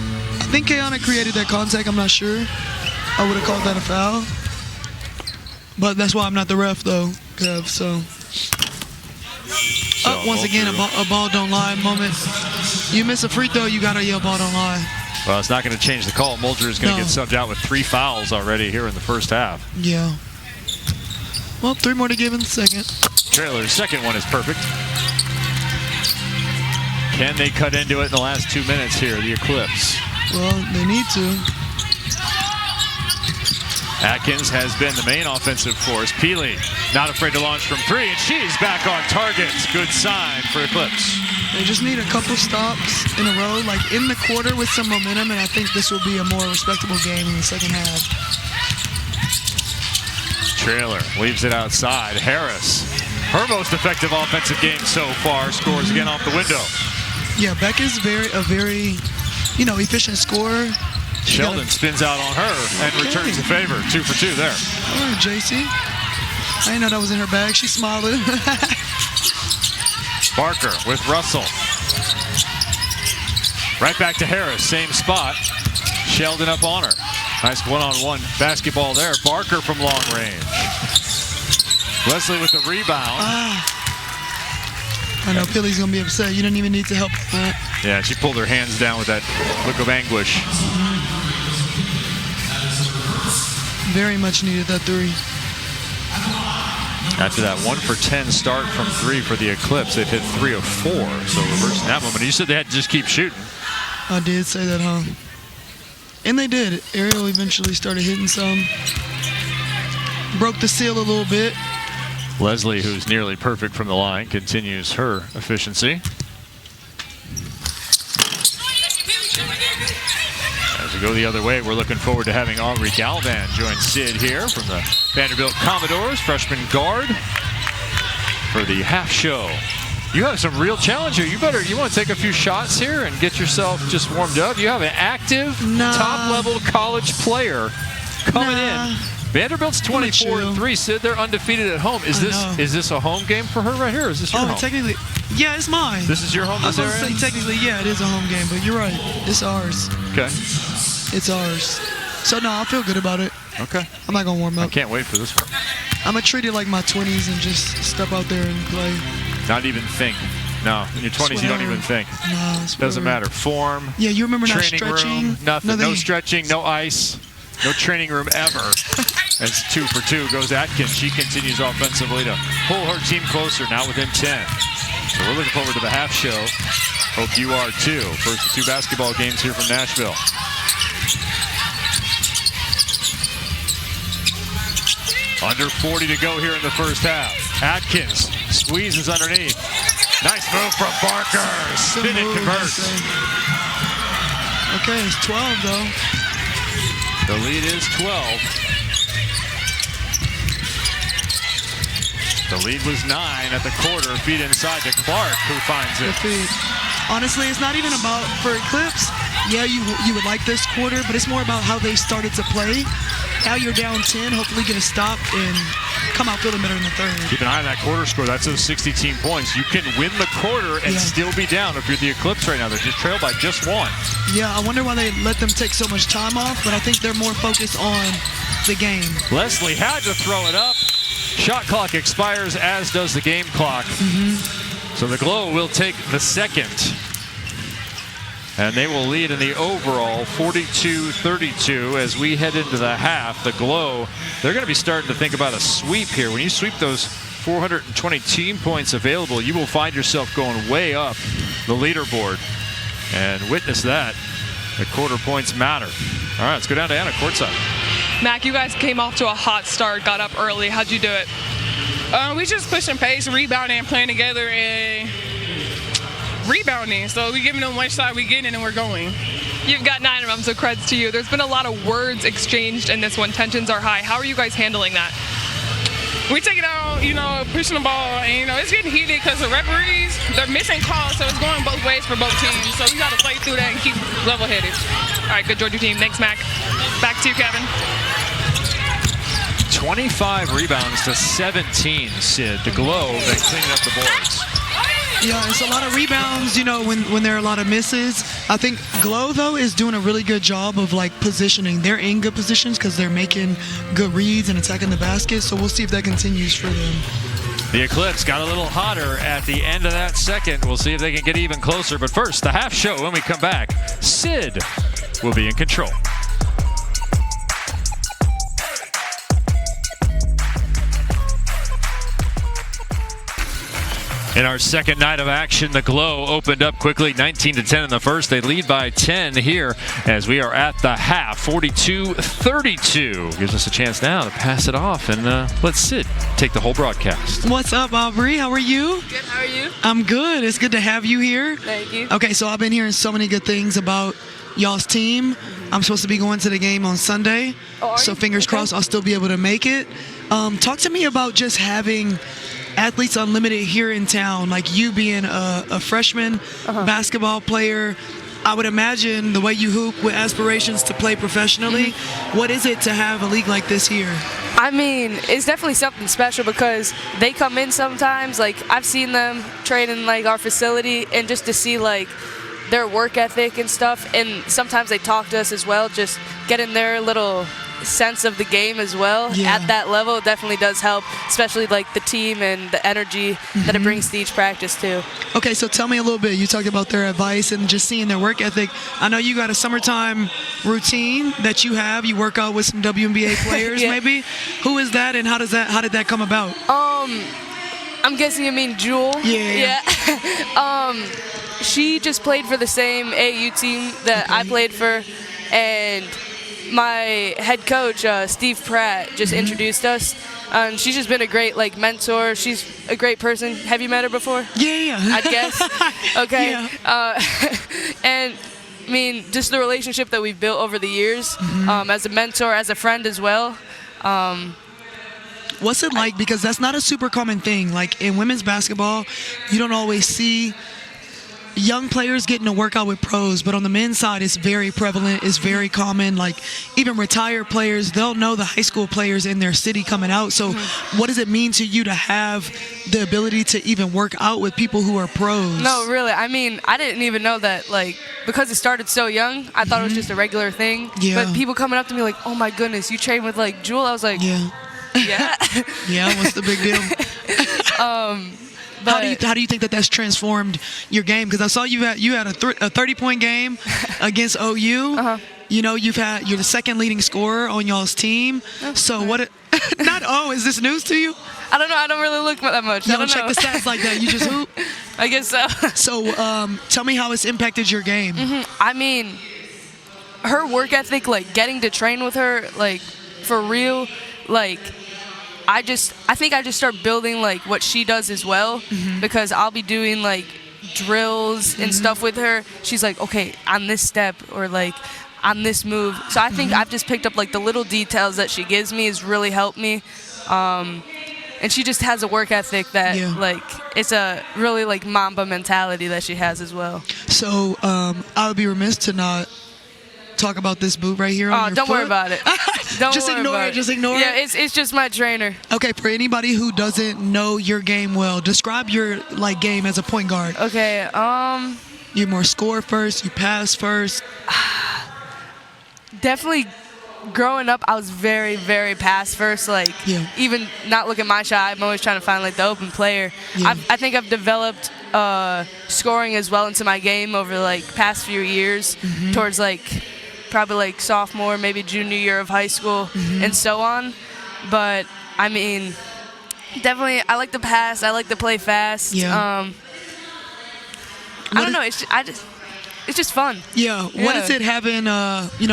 think Kayana created that contact. I'm not sure. I would have called that a foul. But that's why I'm not the ref, though, Kev. So once again, a ball don't lie moment. You miss a free throw, you got to yell ball don't lie. Well, it's not going to change the call. Muldrew is going to get subbed out with 3 fouls already here in the first half. Yeah. Well, 3 more to give in the second. Trailer's second one is perfect. Can they cut into it in the last 2 minutes here, the Eclipse? Well, they need to. Atkins has been the main offensive force. Peely not afraid to launch from three, and she's back on target. Good sign for Eclipse. They just need a couple stops in a row, like in the quarter with some momentum, and I think this will be a more respectable game in the second half. Trailer leaves it outside. Harris, her most effective offensive game so far, scores again off the window. Yeah, Beck is a very, efficient scorer. Sheldon spins out on her and returns the favor. 2 for 2 there. All right, JC. I didn't know that was in her bag. She's smiling. Barker with Russell. Right back to Harris, same spot. Sheldon up on her. Nice one-on-one basketball there. Barker from long range. Leslie with the rebound. I know Peely's going to be upset. You didn't even need to help with that. Yeah, she pulled her hands down with that look of anguish. Very much needed that three. After that 1 for 10 start from 3 for the Eclipse, they've hit 3 of 4. So reversing that moment. You said they had to just keep shooting. I did say that, huh? And they did. Ariel eventually started hitting some. Broke the seal a little bit. Leslie, who's nearly perfect from the line, continues her efficiency. As we go the other way, we're looking forward to having Aubrey Galvan join Sid here from the Vanderbilt Commodores, freshman guard, for the half show. You have some real challenge here. You want to take a few shots here and get yourself just warmed up. You have an active, top-level college player coming in. Vanderbilt's 24-3. Sid, they're undefeated at home. Is this a home game for her right here? Or is this your home? Technically, yeah, it's mine. This is your home. I was going to say technically, yeah, it is a home game, but you're right. It's ours. Okay. It's ours. So no, I feel good about it. Okay. I'm not gonna warm up. I can't wait for this one. I'm gonna treat it like my 20s and just step out there and play. Not even think. No, in your 20s you don't even think. No, doesn't matter. Form. Yeah, you remember not stretching. Room, nothing. No stretching. No ice. No training room ever. As 2 for 2 goes Atkins. She continues offensively to pull her team closer, now within 10. So we're looking forward to the half show. Hope you are too. First of 2 basketball games here from Nashville. Under 40 to go here in the first half. Atkins squeezes underneath. Nice move from Barker. Spin and converts. Okay, it's 12 though. The lead is 12. The lead was 9 at the quarter. Feed inside to Clark, who finds it. Honestly, it's not even about for Eclipse. Yeah, you would like this quarter, but it's more about how they started to play. Now you're down 10, hopefully get a stop and come out feeling better in the third. Keep an eye on that quarter score. That's those 60 team points. You can win the quarter and still be down if you're the Eclipse right now. They're just trailed by just 1. Yeah, I wonder why they let them take so much time off, but I think they're more focused on the game. Leslie had to throw it up. Shot clock expires, as does the game clock. So the Glow will take the second. And they will lead in the overall 42-32 as we head into the half. The Glow, they're going to be starting to think about a sweep here. When you sweep those 420 team points available, you will find yourself going way up the leaderboard. And witness that. The quarter points matter. All right, let's go down to Anna courtside. Mac, you guys came off to a hot start, got up early. How'd you do it? We just pushing pace, rebounding, and playing together, and rebounding. So we giving them one shot, we getting it, and we're going. You've got 9 of them, so creds to you. There's been a lot of words exchanged in this one. Tensions are high. How are you guys handling that? We take it out, pushing the ball, and, it's getting heated because the referees, they're missing calls, so it's going both ways for both teams. So we got to play through that and keep level-headed. All right, good Georgia team. Thanks, Mac. Back to you, Kevin. 25 rebounds to 17, Sid. The Glow, they cleaning up the boards. Yeah, it's a lot of rebounds, when there are a lot of misses. I think Glow, though, is doing a really good job of, positioning. They're in good positions because they're making good reads and attacking the basket, so we'll see if that continues for them. The Eclipse got a little hotter at the end of that second. We'll see if they can get even closer. But first, the half show. When we come back, Sid will be in control. In our second night of action, the Glow opened up quickly, 19-10 in the first. They lead by 10 here as we are at the half, 42-32. Gives us a chance now to pass it off and let Sid take the whole broadcast. What's up, Aubrey? How are you? Good, how are you? I'm good. It's good to have you here. Thank you. Okay, so I've been hearing so many good things about y'all's team. I'm supposed to be going to the game on Sunday, so fingers crossed I'll still be able to make it. Talk to me about just having Athletes Unlimited here in town, like you being a freshman basketball player. I would imagine the way you hoop with aspirations to play professionally. What is it to have a league like this here? I mean, it's definitely something special because they come in sometimes. Like, I've seen them train in, like, our facility, and just to see, like, their work ethic and stuff. And sometimes they talk to us as well, just getting their little sense of the game as well. At that level, it definitely does help, especially like the team and the energy that it brings to each practice too. Okay, so tell me a little bit. You talked about their advice and just seeing their work ethic. I know you got a summertime routine that you have. You work out with some WNBA players maybe. Who is that, and how did that come about? I'm guessing you mean Jewel. Yeah. She just played for the same AAU team that I played for, and my head coach, Steve Pratt, just introduced us. She's just been a great mentor. She's a great person. Have you met her before? Yeah. I guess. Okay. Yeah. And I mean, just the relationship that we've built over the years, as a mentor, as a friend as well. What's it like? Because that's not a super common thing. Like in women's basketball, you don't always see young players getting to work out with pros, but on the men's side, it's very prevalent. It's very common. Like even retired players, they'll know the high school players in their city coming out. So what does it mean to you to have the ability to even work out with people who are pros? No, really. I mean, I didn't even know that, because it started so young, I thought it was just a regular thing. Yeah. But people coming up to me like, oh my goodness, you train with Jewel? I was like, yeah. Yeah, what's the big deal? How do you think that that's transformed your game? Because I saw you had a 30-point game against OU. You know, you're the second leading scorer on y'all's team. So what? Is this news to you? I don't know. I don't really look that much. You I don't check the stats like that. You just hoop. I guess so. So tell me how it's impacted your game. I mean, her work ethic, getting to train with her, for real, I think I just start building what she does as well, because I'll be doing drills and stuff with her. She's like, okay, on this step or on this move. So I think I've just picked up the little details that she gives me has really helped me. And she just has a work ethic that it's a really Mamba mentality that she has as well. So I would be remiss to not talk about this boot right here on your don't foot. worry about it. Just ignore it. Just ignore it. Yeah, it's just my trainer. Okay, for anybody who doesn't know your game well, describe your game as a point guard. Okay, you more score first, you pass first. Definitely growing up, I was very, very pass first. Even not looking at my shot, I'm always trying to find the open player. Yeah. I think I've developed scoring as well into my game over the past few years, towards probably sophomore, maybe junior year of high school, and so on. But I mean, definitely, I like to pass. I like to play fast. Yeah. I don't know. It's just fun. Yeah. What is it having,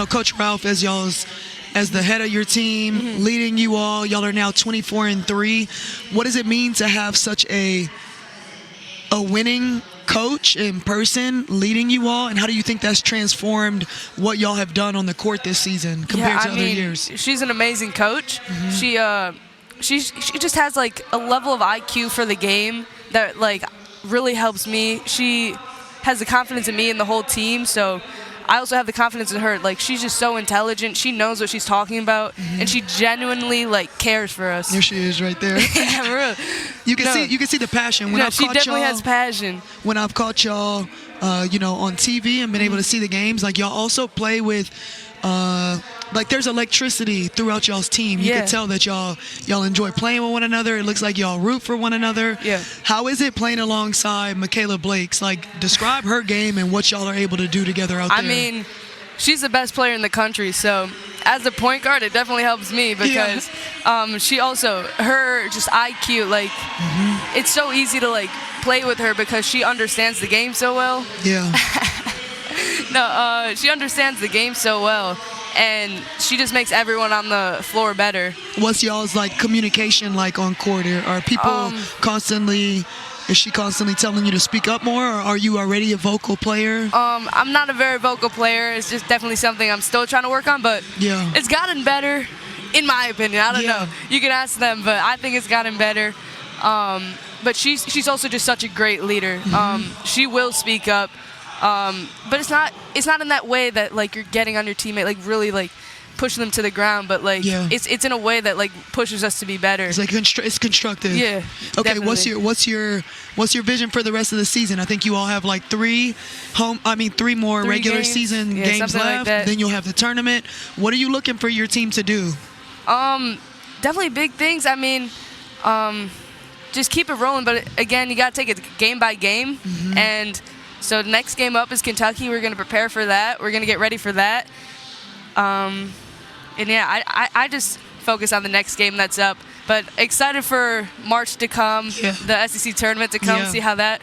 Coach Ralph as the head of your team, leading you all? Y'all are now 24-3. What does it mean to have such a winning coach in person leading you all, and how do you think that's transformed what y'all have done on the court this season compared to other years? She's an amazing coach. She just has a level of IQ for the game that really helps me. She has the confidence in me and the whole team, so I also have the confidence in her. She's just so intelligent. She knows what she's talking about, and she genuinely cares for us. There she is, right there. Yeah, for real. You can see the passion. She definitely has passion. When I've caught y'all, on TV and been able to see the games, y'all also play with, there's electricity throughout y'all's team. You can tell that y'all enjoy playing with one another. It looks like y'all root for one another. Yeah. How is it playing alongside Michaela Blakes? Describe her game and what y'all are able to do together out there. I mean, she's the best player in the country, so as a point guard, it definitely helps me because she also, her just IQ, it's so easy to play with her because she understands the game so well. Yeah. No, she understands the game so well, and she just makes everyone on the floor better. What's y'all's like communication like on court? Are people constantly? Is she constantly telling you to speak up more, or are you already a vocal player? I'm not a very vocal player. It's just definitely something I'm still trying to work on, but Yeah. it's gotten better, in my opinion. I don't Yeah. know. You can ask them, but I think it's gotten better. But she's also just such a great leader. She will speak up, but it's not in that way that like you're getting on your teammate, like really like pushing them to the ground, but like Yeah. it's in a way that like pushes us to be better. It's like it's constructive. Yeah. Okay. Definitely. What's your vision for the rest of the season? I think you all have like three more Three regular games. season Yeah, games something like left. that. Then you'll have the tournament. What are you looking for your team to do? Definitely big things. I mean, just keep it rolling. But again, you got to take it game by game. And so the next game up is Kentucky. We're going to prepare for that. We're going to get ready for that. And yeah, I just focus on the next game that's up. But excited for March to come, the SEC tournament to come, see how that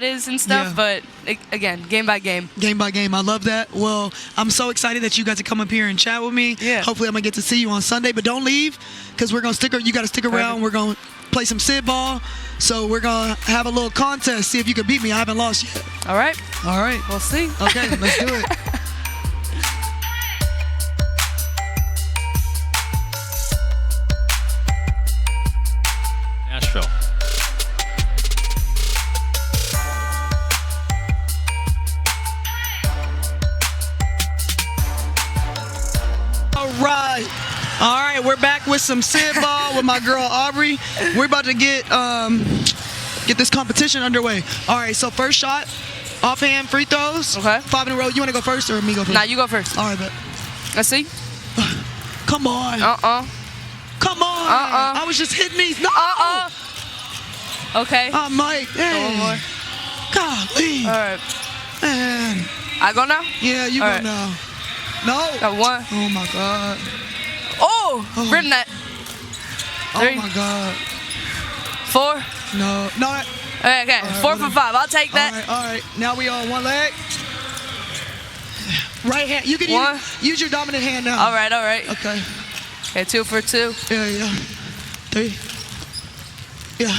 is and stuff. Yeah. But again, game by game. Game by game. I love that. Well, I'm so excited that you got to come up here and chat with me. Yeah. Hopefully I'm going to get to see you on Sunday. But don't leave, because we're going to you got to stick around. Perfect. We're going to play some Sid ball. So we're going to have a little contest, see if you can beat me. I haven't lost yet. All right. All right. We'll see. Okay, let's do it. Nashville. All right, we're back with some Sid ball with my girl Aubrey. We're about to get this competition underway. All right, so first shot, offhand free throws. Okay. 5 in a row. You want to go first or me go first? Nah, you go first. All right, bet. Let's see. Come on. Come on. I was just hitting these. No. Okay. Mike. Hey. One more. Golly. All right. Man. I go now? Yeah, you All go right. now. No. Got one. Oh my God. Oh, rim that. 3. Oh my God. 4. No. No. Okay. 4 for 5. I'll take that. All right. Now we on one leg. Right hand. You can use your dominant hand now. All right. Okay. Okay, 2 for 2. Yeah. 3. Yeah.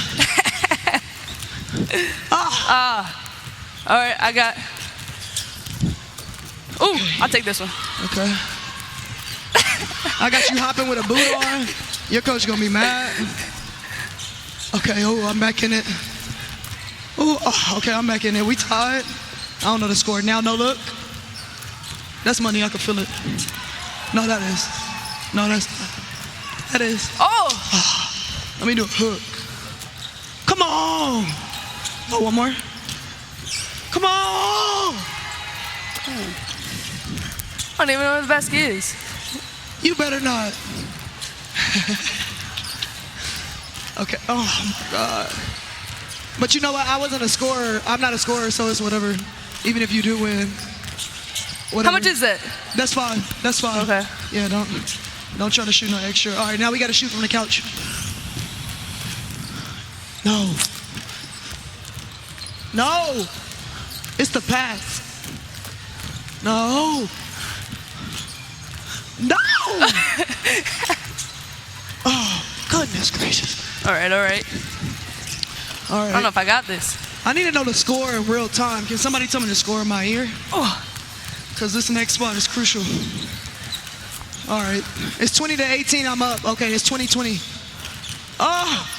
All right, I got. Ooh, I'll take this one. Okay. I got you hopping with a boot on. Your coach gonna be mad. Okay, I'm back in it. Okay, I'm back in it. We tied. I don't know the score now. No look. That's money. I can feel it. No, that is. No, that is. Oh! Let me do a hook. Come on. Oh, one more. Come on. I don't even know where the basket is. You better not. Okay. Oh my God. But you know what? I wasn't a scorer. I'm not a scorer, so it's whatever. Even if you do win. Whatever. How much is it? That's fine. That's fine. Okay. Yeah, don't try to shoot no extra. All right, now we got to shoot from the couch. No. No. It's the pass. No. No. Oh, goodness gracious. All right. All right. I don't know if I got this. I need to know the score in real time. Can somebody tell me the score in my ear? Oh. Because this next spot is crucial. All right. It's 20-18. I'm up. Okay, it's 20-20. Oh.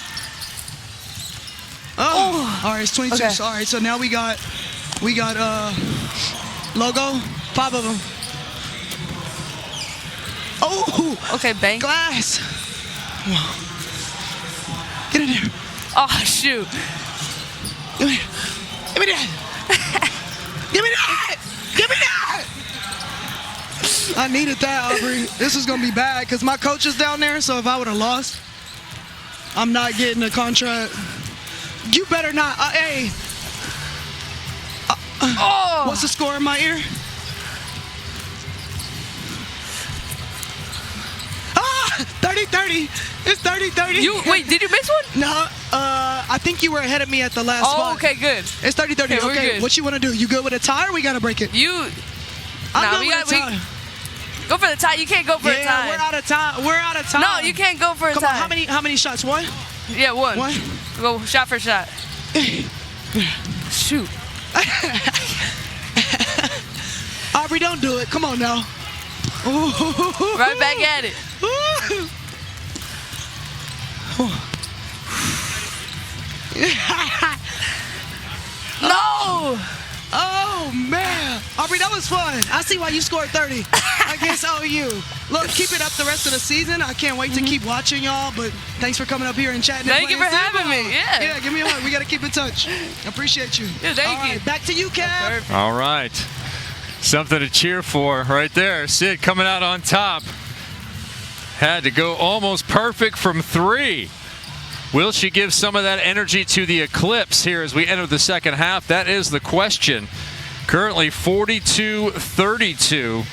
All right, it's 22. Okay. So, all right, so now we got logo, 5 of them. Oh. Okay, bang. Glass. Come on. Get in there. Oh, shoot. Give me that. Give me that. Give me that. Give me that. I needed that, Aubrey. This is going to be bad because my coach is down there, so if I would have lost, I'm not getting a contract. You better not. Hey. What's the score in my ear? 30-30. It's 30-30. Wait, did you miss one? No. I think you were ahead of me at the last spot. Okay, good. It's 30-30. Okay, we're Okay, good. what you want to do? You good with a tie or we got to break it? I'm good with a tie. Go for the tie. You can't go for a tie. We're out of time. We're out of time. No, you can't go for a Come tie. on, how many shots? One? Yeah, one. One? Go shot for shot. Shoot. Aubrey, don't do it. Come on now. Right back at it. No! Oh, man. Aubrey, that was fun. I see why you scored 30 against OU. Look, keep it up the rest of the season. I can't wait to keep watching y'all, but thanks for coming up here and chatting. Thank you for having me. Yeah. Yeah, give me a hug. We got to keep in touch. I appreciate you. Yeah, thank you. Back to you, Kev. All right. Something to cheer for right there. Sid coming out on top. Had to go almost perfect from 3. Will she give some of that energy to the Eclipse here as we enter the second half? That is the question. Currently 42-32.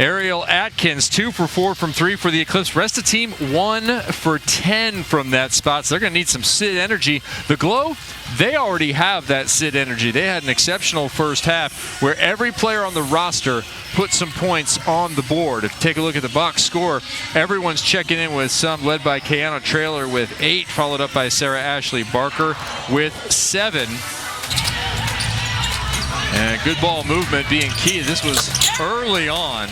Ariel Atkins 2 for 4 from 3 for the Eclipse. Rest of the team 1 for 10 from that spot. So they're going to need some Sid energy. The Glow, they already have that Sid energy. They had an exceptional first half where every player on the roster put some points on the board. If you take a look at the box score, everyone's checking in with some, led by Kayana Traylor with 8, followed up by Sarah Ashley Barker with 7. And good ball movement being key. This was early on.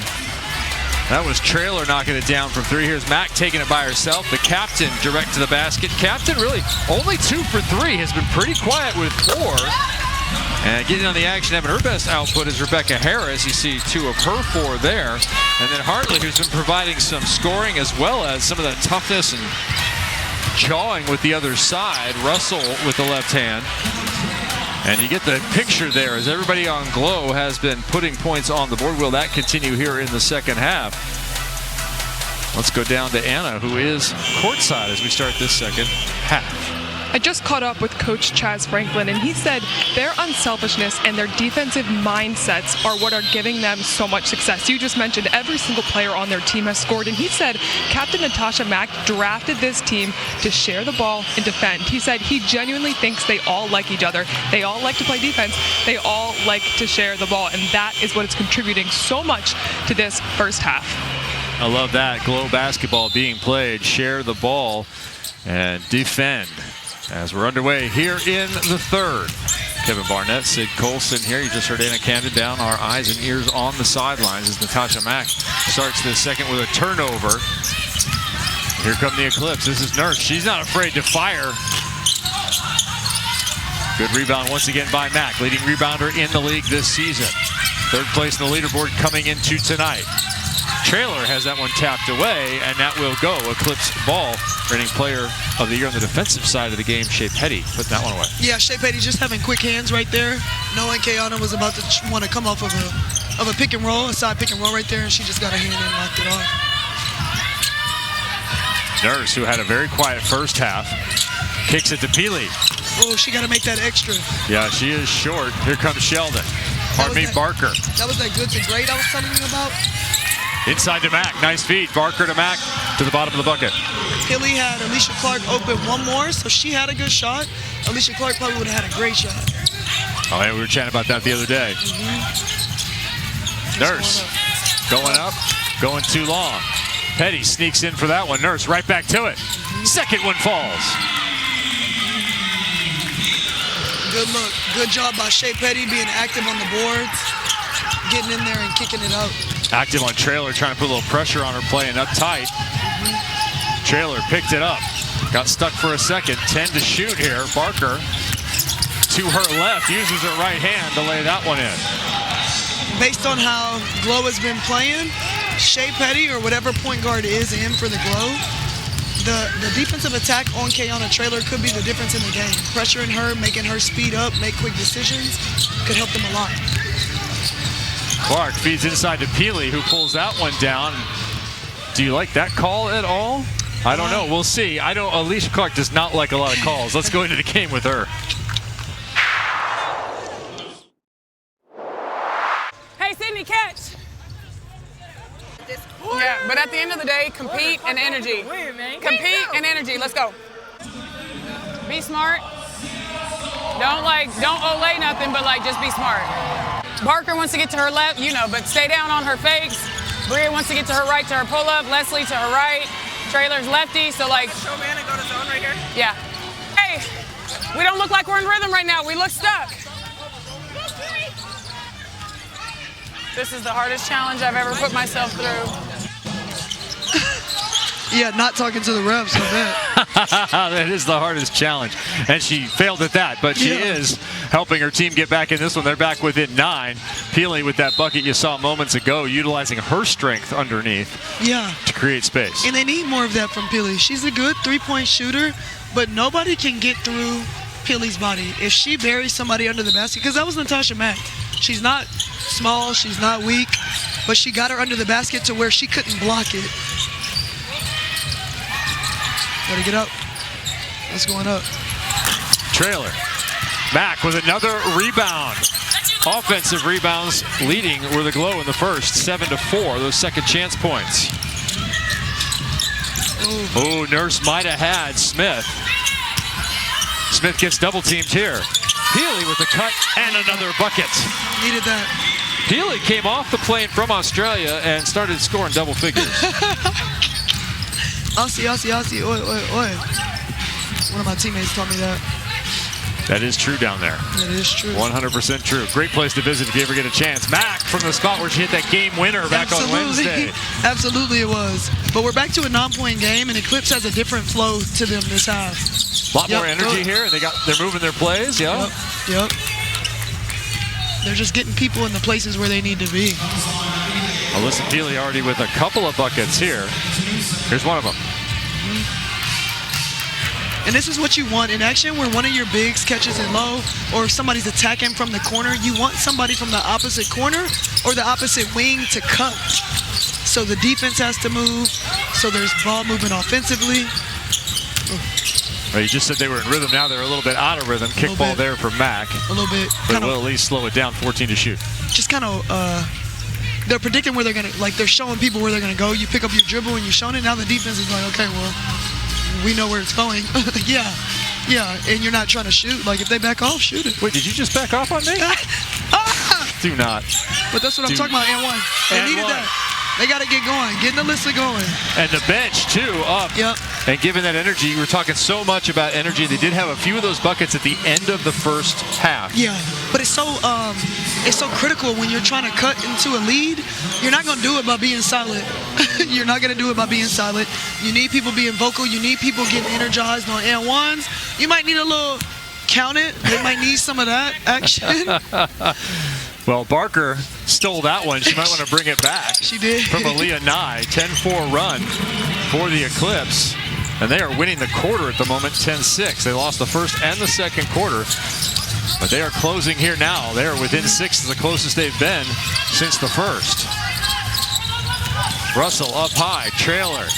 That was Traylor knocking it down from 3. Here's Mack taking it by herself. The captain direct to the basket. Captain really only 2 for 3. Has been pretty quiet with 4. And getting on the action, having her best output is Rebecca Harris. You see 2 of her 4 there. And then Hartley, who's been providing some scoring as well as some of that toughness and jawing with the other side. Russell with the left hand. And you get the picture there as everybody on Glow has been putting points on the board. Will that continue here in the second half? Let's go down to Anna, who is courtside as we start this second half. I just caught up with Coach Chaz Franklin, and he said their unselfishness and their defensive mindsets are what are giving them so much success. You just mentioned every single player on their team has scored, and he said Captain Natasha Mack drafted this team to share the ball and defend. He said he genuinely thinks they all like each other. They all like to play defense. They all like to share the ball, and that is what is contributing so much to this first half. I love that. Glow basketball being played. Share the ball and defend. As we're underway here in the third. Kevin Barnett, Sid Colson here. You just heard Anna Camden down. Our eyes and ears on the sidelines as Natasha Mack starts this second with a turnover. Here come the Eclipse. This is Nurse. She's not afraid to fire. Good rebound once again by Mack, leading rebounder in the league this season. Third place in the leaderboard coming into tonight. Traylor has that one tapped away, and that will go. Eclipse ball. Reigning player of the year on the defensive side of the game, Shea Petty, putting that one away. Yeah, Shea Petty just having quick hands right there. Knowing Kayana was about to want to come off of a pick and roll, a side pick and roll right there, and she just got a hand and knocked it off. Nurse, who had a very quiet first half, kicks it to Peely. Oh, she got to make that extra. Yeah, she is short. Here comes Sheldon. Barker. That was that good to great I was telling you about. Inside to Mack. Nice feed. Barker to Mack to the bottom of the bucket. Peely had Alicia Clark open one more, so she had a good shot. Alicia Clark probably would have had a great shot. Oh, yeah, we were chatting about that the other day. Nurse going up, going too long. Petty sneaks in for that one. Nurse right back to it. Second one falls. Good look. Good job by Shea Petty being active on the boards, getting in there and kicking it out. Active on Traylor, trying to put a little pressure on her, playing up tight. Traylor picked it up. Got stuck for a second. 10 to shoot here. Barker to her left, uses her right hand to lay that one in. Based on how Glow has been playing, Shea Petty or whatever point guard is in for the Glow, the defensive attack on Kayana Traylor could be the difference in the game. Pressuring her, making her speed up, make quick decisions, could help them a lot. Clark feeds inside to Peely, who pulls that one down. Do you like that call at all? I don't know. We'll see. Alicia Clark does not like a lot of calls. Let's go into the game with her. Hey, Sydney, catch. Yeah, but at the end of the day, compete and energy. Compete and energy. Let's go. Be smart. Don't olay nothing, but just be smart. Barker wants to get to her left, but stay down on her fakes. Bria wants to get to her right to her pull-up. Leslie to her right. Trailer's lefty, so show man and go to zone right here? Yeah. Hey, we don't look like we're in rhythm right now. We look stuck. This is the hardest challenge I've ever put myself through. Yeah, not talking to the refs, I bet. That is the hardest challenge. And she failed at that, but she is helping her team get back in this one. They're back within 9. Peely with that bucket you saw moments ago, utilizing her strength underneath to create space. And they need more of that from Peely. She's a good three-point shooter, but nobody can get through Peely's body. If she buries somebody under the basket, because that was Natasha Mack. She's not small, she's not weak, but she got her under the basket to where she couldn't block it. Gotta get up. That's going up. Trailer. Mack with another rebound. Offensive rebounds leading were the Glow in the first, 7-4, those second chance points. Oh, Nurse might have had Smith. Smith gets double teamed here. Peely with the cut and another bucket. Needed that. Peely came off the plane from Australia and started scoring double figures. Aussie, oi. One of my teammates taught me that. That is true down there. That is true. 100% true. Great place to visit if you ever get a chance. Mack from the spot where she hit that game winner back on Wednesday. Absolutely it was. But we're back to a 9-point game, and Eclipse has a different flow to them this half. A lot more energy here, and they're moving their plays, Yep. They're just getting people in the places where they need to be. Alyssa Peely already with a couple of buckets here. Here's one of them. And this is what you want in action, where one of your bigs catches it low, or if somebody's attacking from the corner, you want somebody from the opposite corner or the opposite wing to cut. So the defense has to move, so there's ball movement offensively. Well, you just said they were in rhythm. Now they're a little bit out of rhythm. Kick ball there for Mack. A little bit. But will at least slow it down, 14 to shoot. Just kind of, they're predicting where they're going to, they're showing people where they're going to go. You pick up your dribble and you're showing it. Now the defense is like, okay, well, we know where it's going. Yeah, and you're not trying to shoot. If they back off, shoot it. Wait, did you just back off on me? Do not. But that's what I'm talking about, and one. They needed that. They got to get going. Getting the list going. And the bench, too, up. Yep. And given that energy, you were talking so much about energy. They did have a few of those buckets at the end of the first half. Yeah, but it's so critical when you're trying to cut into a lead. You're not going to do it by being silent. You're not going to do it by being silent. You need people being vocal. You need people getting energized on and ones. You might need a little count it. They might need some of that action. Well, Barker stole that one. She might want to bring it back. She did. From Aaliyah Nye, 10-4 run for the Eclipse. And they are winning the quarter at the moment, 10-6. They lost the first and the second quarter. But they are closing here now. They are within 6, the closest they've been since the first. Russell up high, Trailer.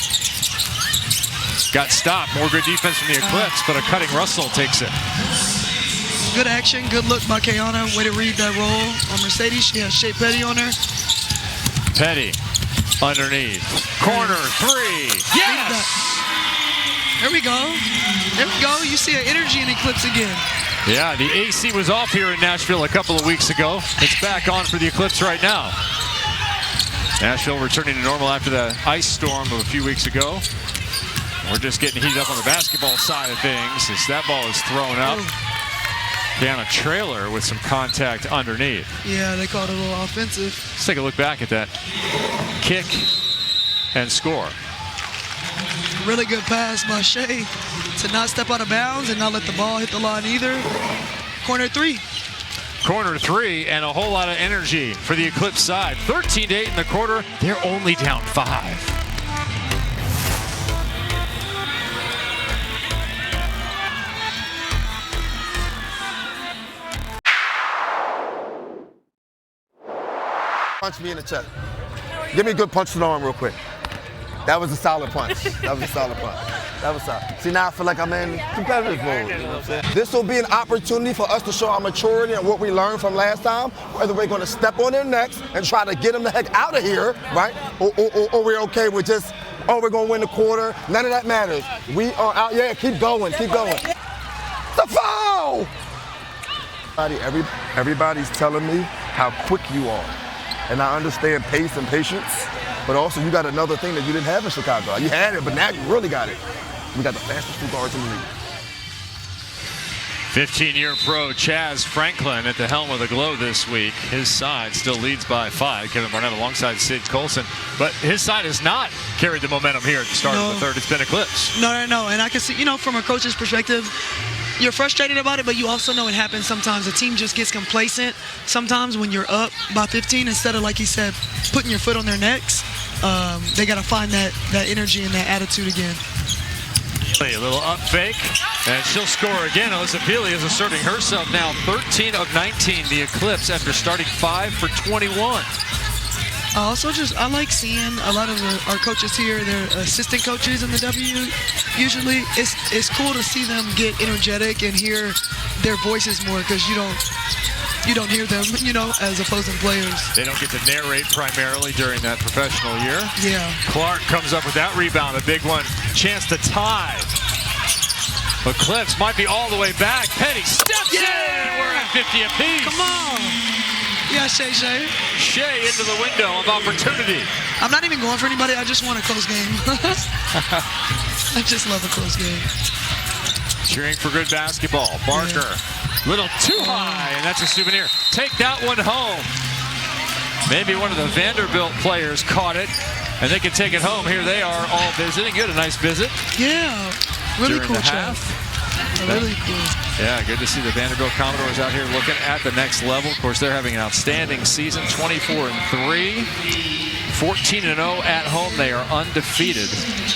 Got stopped. More good defense from the Eclipse, but a cutting Russell takes it. Good action, good look by Kayana. Way to read that roll on Mercedes. She has Shea Petty on her. Petty underneath. Corner 3. Yes! There we go. There we go. You see an energy in Eclipse again. Yeah, the AC was off here in Nashville a couple of weeks ago. It's back on for the Eclipse right now. Nashville returning to normal after the ice storm of a few weeks ago. We're just getting heated up on the basketball side of things as that ball is thrown up. Down a Trailer with some contact underneath. Yeah, they called it a little offensive. Let's take a look back at that. Kick and score. Really good pass by Shea to not step out of bounds and not let the ball hit the line either. Corner 3. Corner 3 and a whole lot of energy for the Eclipse side. 13-8 in the quarter. They're only down 5. Punch me in the chest. Give me a good punch to the arm real quick. That was a solid punch. That was a solid punch. That was solid. See, now I feel like I'm in competitive mode. You know what I'm saying? This will be an opportunity for us to show our maturity and what we learned from last time, whether we're going to step on their necks and try to get them the heck out of here, right? Or we're okay with just, we're going to win the quarter. None of that matters. We are out. Yeah, keep going, keep going. the foul! Everybody's telling me how quick you are. And I understand pace and patience, but also you got another thing that you didn't have in Chicago. You had it, but now you really got it. We got the fastest 2 guards in the league. 15-year pro Chaz Franklin at the helm of the Glow this week. His side still leads by 5. Kevin Barnett alongside Sid Colson. But his side has not carried the momentum here at the start of the third. It's been Eclipse. No. And I can see, from a coach's perspective, you're frustrated about it, but you also know it happens sometimes. The team just gets complacent sometimes when you're up by 15. Instead of, like you said, putting your foot on their necks, they got to find that energy and that attitude again. A little up fake, and she'll score again. Alyssa Peely is asserting herself now. 13 of 19, the Eclipse, after starting 5 for 21. I like seeing a lot of our coaches here. They're assistant coaches in the W. Usually, it's cool to see them get energetic and hear their voices more, because you don't hear them, as opposing players. They don't get to narrate primarily during that professional year. Yeah. Clark comes up with that rebound, a big one. Chance to tie. Eclipse might be all the way back. Petty steps in. We're at 50 apiece. Come on. Yeah, Shay. Shea into the window of opportunity. I'm not even going for anybody. I just want a close game. I just love a close game. Cheering for good basketball. Barker. Little too high, and that's a souvenir. Take that one home. Maybe one of the Vanderbilt players caught it, and they can take it home. Here they are all visiting. Good, a nice visit. Yeah, really during cool the half. Really cool. Yeah, good to see the Vanderbilt Commodores out here looking at the next level. Of course, they're having an outstanding season, 24-3. 14-0 at home. They are undefeated.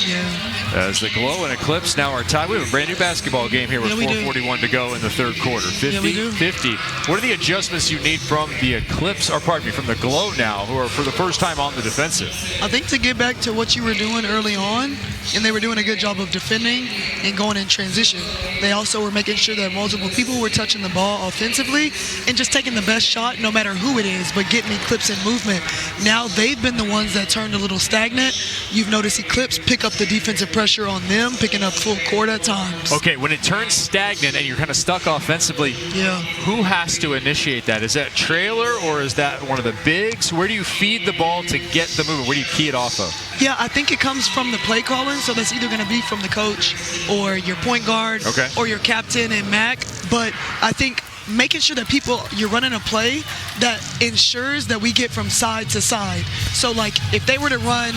Yeah. As the Glow and Eclipse now are tied. We have a brand new basketball game here with 4:41 to go in the third quarter. 50-50. What are the adjustments you need from the Eclipse, or pardon me, from the Glow now, who are for the first time on the defensive? I think to get back to what you were doing early on, and they were doing a good job of defending and going in transition. They also were making sure that multiple people were touching the ball offensively and just taking the best shot, no matter who it is, but getting Eclipse in movement. Now they've been the ones that turned a little stagnant. You've noticed Eclipse pick up the defensive pressure on them, picking up full court at times. Okay, when it turns stagnant and you're kind of stuck offensively, who has to initiate that? Is that Trailer, or is that one of the bigs? Where do you feed the ball to get the movement? Where do you key it off of? Yeah, I think it comes from the play calling, so that's either going to be from the coach or your point guard or your captain and Mac. But I think making sure that you're running a play that ensures that we get from side to side. So like if they were to run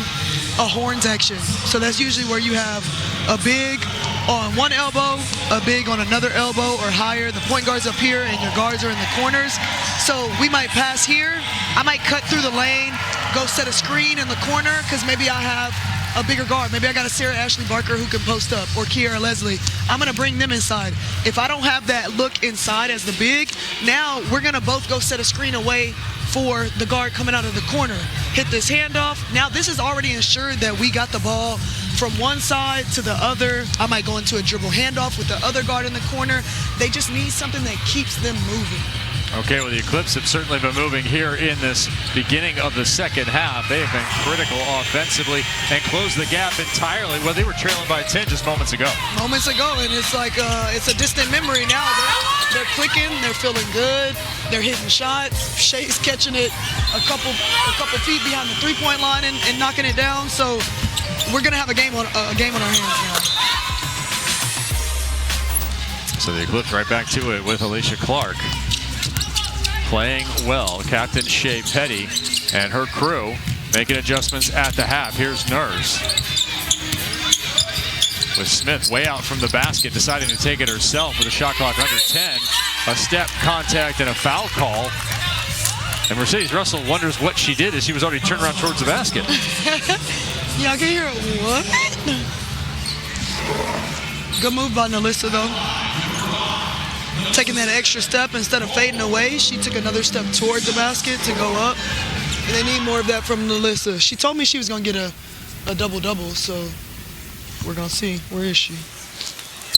a horns action, so that's usually where you have a big on one elbow, a big on another elbow or higher. The point guard's up here and your guards are in the corners. So we might pass here. I might cut through the lane, go set a screen in the corner, because maybe I have a bigger guard. Maybe I got a Sarah Ashley Barker who can post up, or Kiara Leslie. I'm going to bring them inside. If I don't have that look inside as the big, now we're going to both go set a screen away for the guard coming out of the corner. Hit this handoff. Now this is already ensured that we got the ball from one side to the other. I might go into a dribble handoff with the other guard in the corner. They just need something that keeps them moving. Okay, well, the Eclipse have certainly been moving here in this beginning of the second half. They have been critical offensively and closed the gap entirely. Well, they were trailing by 10 just moments ago. And it's like it's a distant memory now. They're clicking, they're feeling good, they're hitting shots. Shay's catching it a couple feet behind the three-point line and knocking it down. So we're gonna have a game on our hands now. So the Eclipse right back to it with Alicia Clark. Playing well, Captain Shea Petty and her crew making adjustments at the half. Here's Nurse with Smith way out from the basket, deciding to take it herself with a shot clock under 10. A step, contact, and a foul call. And Mercedes Russell wonders what she did as she was already turned around towards the basket. Yeah, I can hear it. What? Good move by Nalissa, though. Taking that extra step, instead of fading away, she took another step towards the basket to go up. And they need more of that from Nalissa. She told me she was going to get a double-double, so we're going to see. Where is she?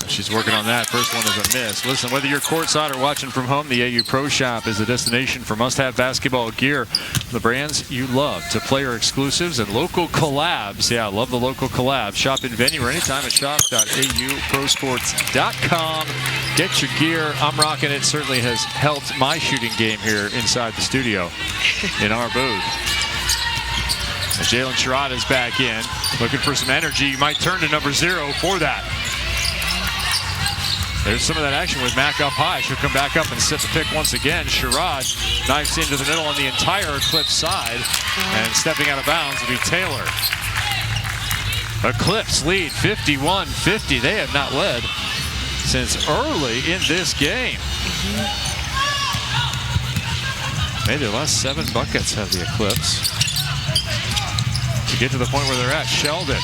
She's working on that. First one is a miss. Listen, whether you're courtside or watching from home, the AU Pro Shop is the destination for must-have basketball gear. The brands you love, to player exclusives and local collabs. Yeah, I love the local collabs. Shop in venue or anytime at shop.auprosports.com. Get your gear. I'm rocking it. Certainly has helped my shooting game here inside the studio in our booth. Jalen Sherrod is back in, looking for some energy. You might turn to number 0 for that. There's some of that action with Mack up high. She'll come back up and set the pick once again. Sherrod knifes into the middle on the entire Eclipse side, and stepping out of bounds will be Taylor. Eclipse lead 51-50. They have not led since early in this game. Made their last 7 buckets have the Eclipse. To get to the point where they're at, Sheldon.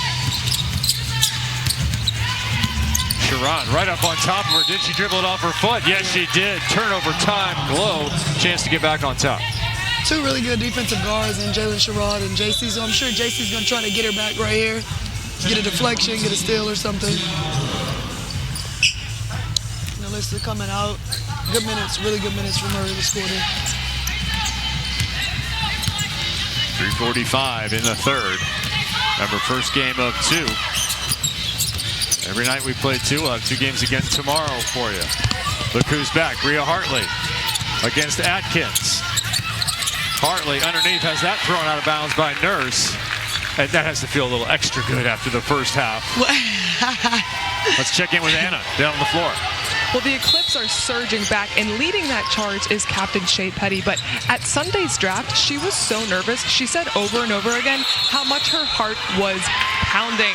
Sherrod right up on top of her. Did she dribble it off her foot? Yes, she did. Turnover time, Glow. Chance to get back on top. 2 really good defensive guards in Jalen Sherrod and JC, so I'm sure JC's going to try to get her back right here. Get a deflection, get a steal or something. Alyssa coming out. Good minutes, really good minutes from her this quarter. 3:45 in the third. Remember, first game of 2. Every night we play 2. We'll have 2 games again tomorrow for you. Look who's back. Rhea Hartley against Atkins. Hartley underneath has that thrown out of bounds by Nurse. And that has to feel a little extra good after the first half. Let's check in with Anna down on the floor. Well, the Eclipse are surging back, and leading that charge is Captain Shea Petty. But at Sunday's draft, she was so nervous. She said over and over again how much her heart was pounding.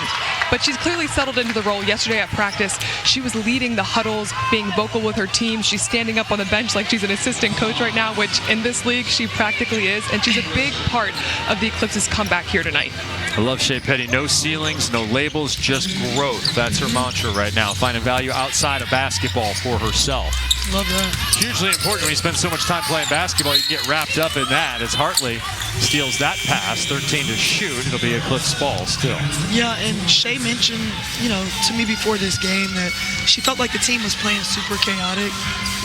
But she's clearly settled into the role. Yesterday at practice, she was leading the huddles, being vocal with her team. She's standing up on the bench like she's an assistant coach right now, which in this league she practically is. And she's a big part of the Eclipse's comeback here tonight. I love Shea Petty. No ceilings, no labels, just growth. That's her mantra right now. Finding value outside of basketball for herself. Love that. Hugely important when you spend so much time playing basketball. You can get wrapped up in that. As Hartley steals that pass, 13 to shoot. It'll be Eclipse ball still. Yeah, and Shea mentioned, to me before this game that she felt like the team was playing super chaotic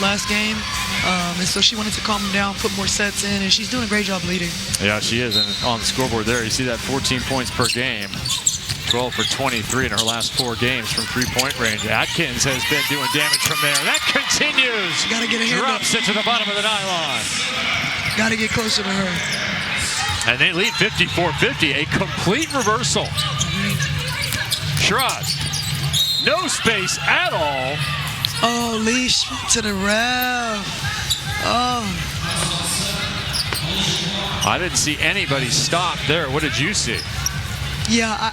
last game. And so she wanted to calm them down, put more sets in, and she's doing a great job leading. Yeah, she is. And on the scoreboard there, you see that 14 points per game. 12 for 23 in her last 4 games from 3-point range. Atkins has been doing damage from there. That continues. Gotta get a hand up. Drops it to the bottom of the nylon. Gotta get closer to her. And they lead 54-50. A complete reversal. Sherrod. No space at all. Oh, leash to the ref. Oh. I didn't see anybody stop there. What did you see? Yeah,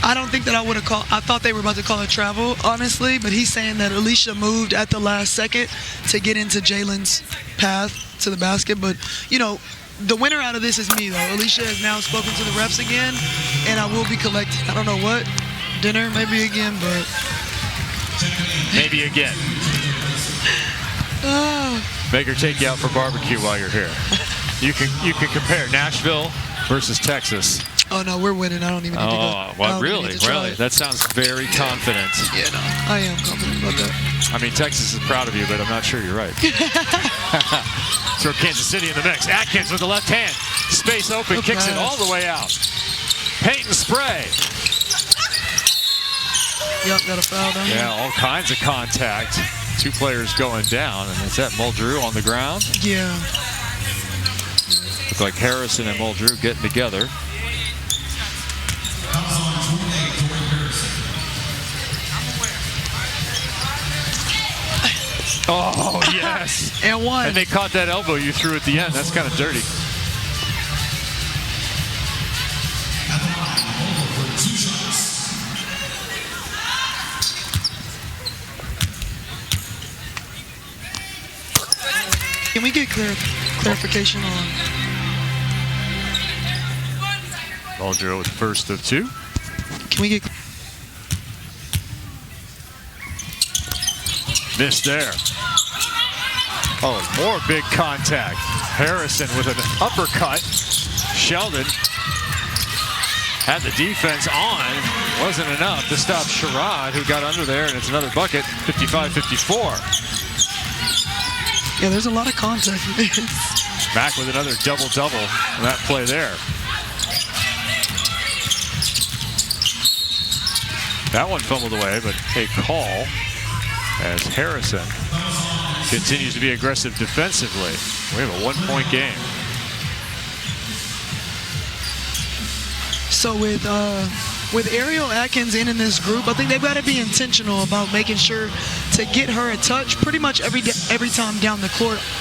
I don't think that I would have called. I thought they were about to call a travel, honestly, but he's saying that Alicia moved at the last second to get into Jalen's path to the basket. But, the winner out of this is me, though. Alicia has now spoken to the refs again, and I will be collecting. I don't know what. Dinner, maybe again, but. Maybe again. Make her take you out for barbecue while you're here. You can compare Nashville versus Texas. Oh, no, we're winning. I don't even need to go. Oh, well, really? That sounds very confident. Yeah, no, I am confident about that. I mean, Texas is proud of you, but I'm not sure you're right. Throw Kansas City in the mix. Atkins with the left hand. Space open, kicks it all the way out. Paint and spray. Yep, got a foul down there. Yeah, all kinds of contact. 2 players going down, and it's that Muldrew on the ground. Yeah. Look like Harrison and Muldrew getting together. Oh, yes. And one. And they caught that elbow you threw at the end. That's kind of dirty. Can we get clarification on? Muldrew with first of 2. Can we get? Missed there. Oh, more big contact. Harrison with an uppercut. Sheldon had the defense on. Wasn't enough to stop Sherrod, who got under there, and it's another bucket, 55-54. Yeah, there's a lot of contact. Mack with another double-double on that play there. That one fumbled away, but a call as Harrison continues to be aggressive defensively. We have a 1-point game. So with Ariel Atkins in this group, I think they've got to be intentional about making sure to get her a touch pretty much every time down the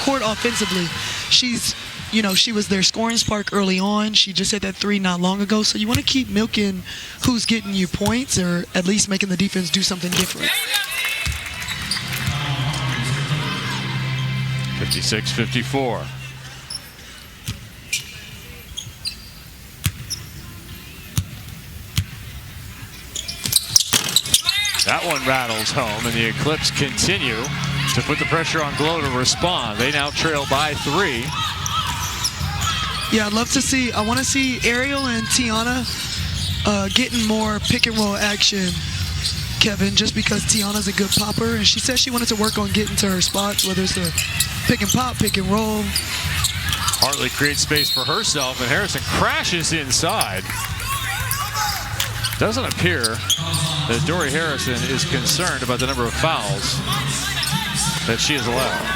court offensively. She's, you know, she was their scoring spark early on. She just hit that 3 not long ago. So you want to keep milking who's getting you points, or at least making the defense do something different. 56-54. That one rattles home, and the Eclipse continue to put the pressure on Glow to respond. They now trail by 3. Yeah, I'd love to see, I want to see Ariel and Tiana getting more pick and roll action, Kevin, just because Tiana's a good popper, and she said she wanted to work on getting to her spots, whether it's a pick and pop, pick and roll. Hartley creates space for herself, and Harrison crashes inside. Doesn't appear that Dory Harrison is concerned about the number of fouls that she has allowed.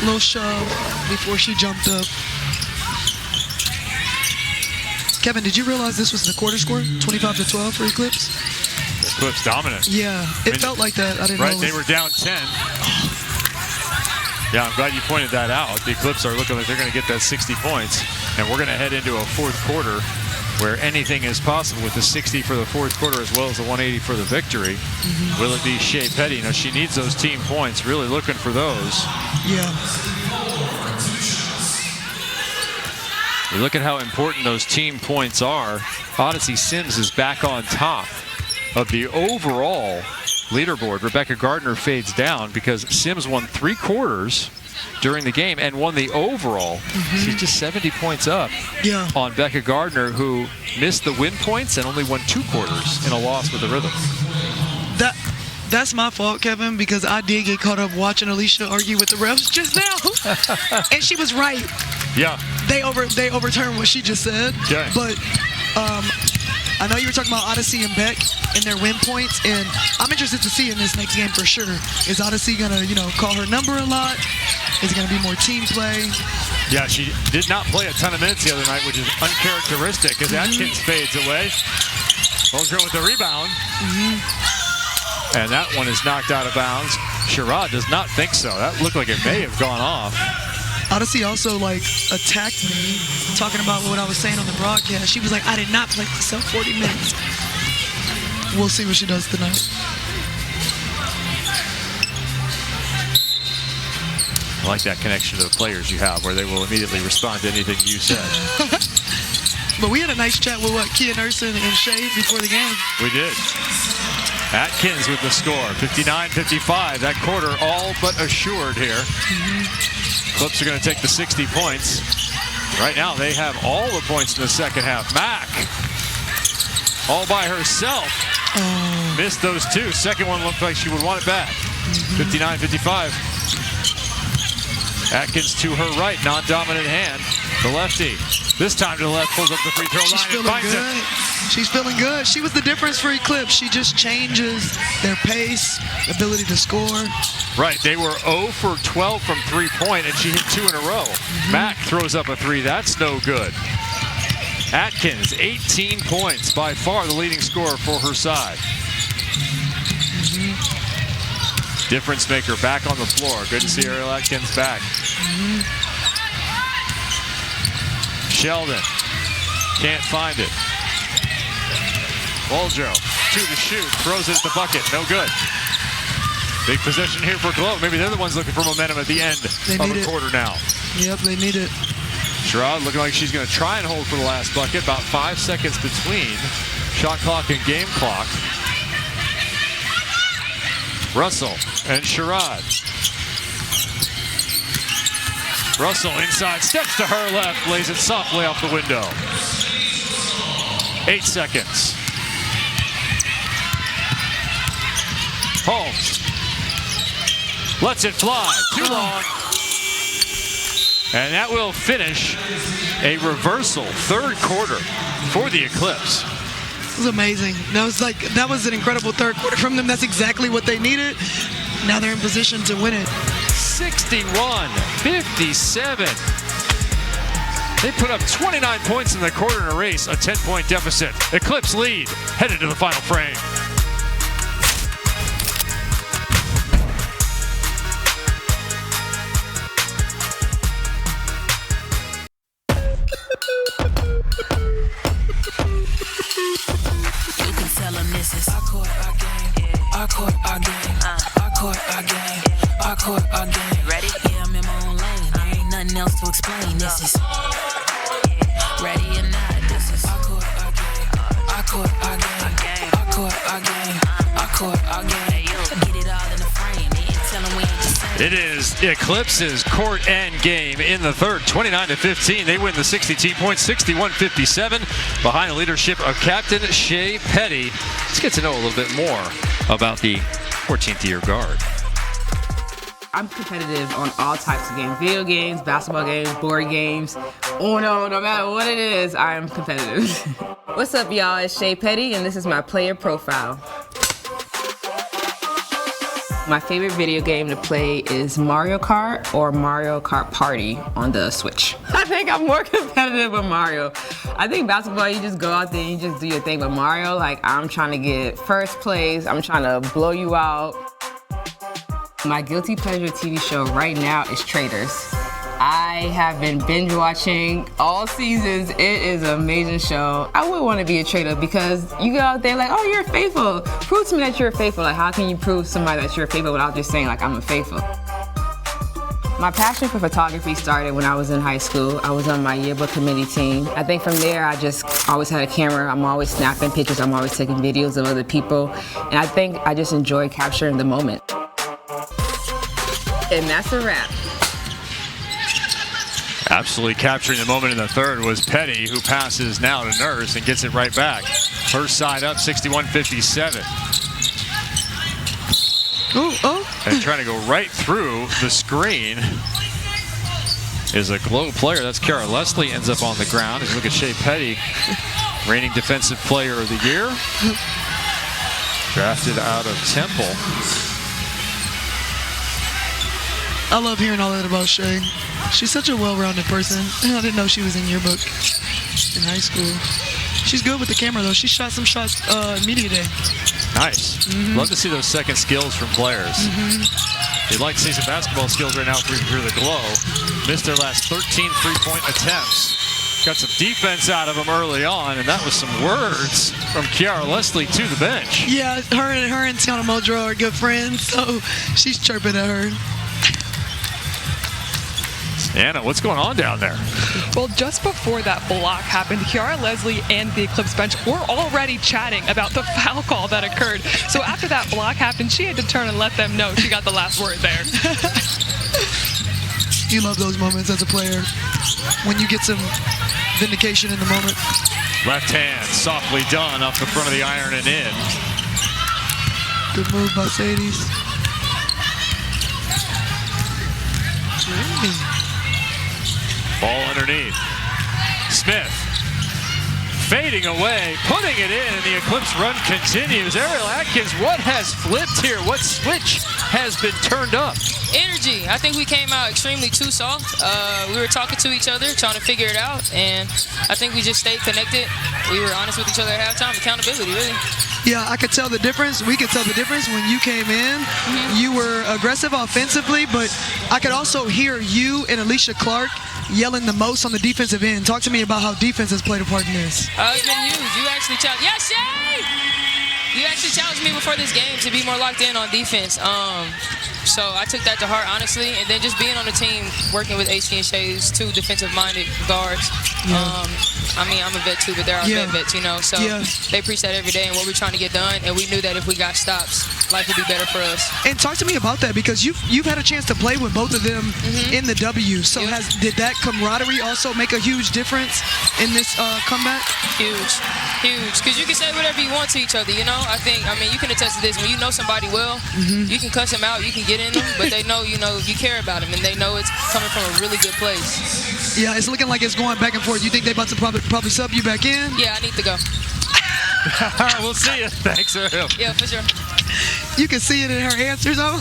Little shove before she jumped up. Kevin, did you realize this was the quarter score? 25-12 for Eclipse? Eclipse dominant. Yeah, it felt like that. I didn't know. Right, they were down 10. Yeah, I'm glad you pointed that out. The Eclipse are looking like they're going to get that 60 points, and we're going to head into a fourth quarter where anything is possible with the 60 for the fourth quarter as well as the 180 for the victory. Will it be Shea Petty? You know, she needs those team points, really looking for those. Yeah. You look at how important those team points are. Odyssey Sims is back on top of the overall leaderboard. Rebecca Gardner fades down because Sims won 3 quarters during the game and won the overall. She's just 70 points up on Becca Gardner, who missed the win points and only won 2 quarters in a loss with the Rhythm. That's my fault, Kevin, because I did get caught up watching Alicia argue with the refs just now. And she was right. Yeah. They overturned what she just said. Okay. But I know you were talking about Odyssey and Beck and their win points, and I'm interested to see in this next game for sure. Is Odyssey gonna, call her number a lot? Is it gonna be more team play? Yeah, she did not play a ton of minutes the other night, which is uncharacteristic as Atkins fades away. Holmgren with the rebound. And that one is knocked out of bounds. Sherrod does not think so. That looked like it may have gone off. Odyssey also attacked me, talking about what I was saying on the broadcast. She was like, I did not play myself 40 minutes. We'll see what she does tonight. I like that connection to the players you have, where they will immediately respond to anything you said. But we had a nice chat with Kia Nursen and Shay before the game. We did. Atkins with the score, 59-55. That quarter all but assured here. Clips are going to take the 60 points. Right now, they have all the points in the second half. Mack, all by herself. Missed those 2. Second one looked like she would want it back. 59-55. Atkins to her right, non-dominant hand. The lefty. This time to the left, pulls up the free throw line and finds it. She's feeling good. She was the difference for Eclipse. She just changes their pace, ability to score. Right, they were 0 for 12 from three-point, and she hit 2 in a row. Mack throws up a 3. That's no good. Atkins, 18 points, by far the leading scorer for her side. Difference maker back on the floor. Good to see Ariel Atkins back. Sheldon can't find it. Woldrow to the shoot, throws it at the bucket, no good. Big possession here for Glow. Maybe they're the ones looking for momentum at the end of a quarter now. Yep, they need it. Sherrod looking like she's going to try and hold for the last bucket. About 5 seconds between shot clock and game clock. Russell and Sherrod. Russell inside, steps to her left, lays it softly off the window. 8 seconds. Holmes lets it fly, too long. And that will finish a reversal third quarter for the Eclipse. It was amazing. That was an incredible third quarter from them. That's exactly what they needed. Now they're in position to win it. 61-57. They put up 29 points in the quarter and erase a 10-point deficit. Eclipse lead, headed to the final frame. You can tell them this is our court, our game. Our court, our game. Our court, our game. Our court, our game. Ready? Yeah, I'm in my own lane. There ain't nothing else to explain. This is ready or not. This is our court, our game. Our court, our game. Our court, our game. Our court, our game. Get it all in the frame. They ain't telling we ain't the same. It is Eclipse's court and game in the third, 29-15. They win the 60 points, 61-57, behind the leadership of Captain Shea Petty. Let's get to know a little bit more about the 14th-year guard. I'm competitive on all types of games. Video games, basketball games, board games. No matter what it is, I am competitive. What's up, y'all? It's Shea Petty, and this is my player profile. My favorite video game to play is Mario Kart or Mario Kart Party on the Switch. I think I'm more competitive with Mario. I think basketball, you just go out there and you just do your thing. But Mario, like, I'm trying to get first place. I'm trying to blow you out. My guilty pleasure TV show right now is Traitors. I have been binge watching all seasons. It is an amazing show. I would want to be a traitor because you go out there like, oh, you're faithful. Prove to me that you're faithful. Like, how can you prove somebody that you're faithful without just saying, like, I'm a faithful? My passion for photography started when I was in high school. I was on my yearbook committee team. I think from there, I just always had a camera. I'm always snapping pictures. I'm always taking videos of other people. And I think I just enjoy capturing the moment. And that's a wrap. Absolutely capturing the moment in the third was Petty, who passes now to Nurse and gets it right back. Her side up, 61-57. And trying to go right through the screen is a Glow player. That's Kiara Leslie, ends up on the ground. As you look at Shea Petty, reigning Defensive Player of the Year. Drafted out of Temple. I love hearing all that about Shea. She's such a well-rounded person. I didn't know she was in yearbook in high school. She's good with the camera, though. She shot some shots media day. Nice. Love to see those second skills from players. You'd like to see some basketball skills right now through the Glow. Missed their last 13 three-point attempts. Got some defense out of them early on, and that was some words from Kiara Leslie to the bench. Yeah, her and Tiana Muldrow are good friends, so she's chirping at her. Anna, what's going on down there? Well, just before that block happened, Kiara Leslie and the Eclipse bench were already chatting about the foul call that occurred. So after that block happened, she had to turn and let them know she got the last word there. You love those moments as a player when you get some vindication in the moment. Left hand, softly done off the front of the iron and in. Good move by Sadie. Ball underneath. Smith fading away, putting it in, and the Eclipse run continues. Ariel Atkins, what has flipped here? What switch has been turned up? Energy. I think we came out extremely too soft. We were talking to each other, trying to figure it out, and I think we just stayed connected. We were honest with each other at halftime. Accountability, really. Yeah, I could tell the difference. We could tell the difference when you came in. You were aggressive offensively, but I could also hear you and Alicia Clark yelling the most on the defensive end. Talk to me about how defense has played a part in this. It's been huge. You actually challenged. Yes, Shay! You actually challenged me before this game to be more locked in on defense. So I took that to heart, honestly. And then just being on the team, working with HK and Shay's two defensive-minded guards. I mean, I'm a vet too, but they're our vets, you know. So they preach that every day and what we're trying to get done. And we knew that if we got stops, life will be better for us. And talk to me about that, because you've had a chance to play with both of them in the W. So did that camaraderie also make a huge difference in this comeback? Huge. Because you can say whatever you want to each other, you know? I mean, you can attest to this. When you know somebody well, you can cuss them out, you can get in them, but they know, you care about them, and they know it's coming from a really good place. Yeah, it's looking like it's going back and forth. You think they about to probably sub you back in? Yeah, I need to go. We'll see you. Thanks, Ariel. Yeah, for sure. You can see it in her answers, though.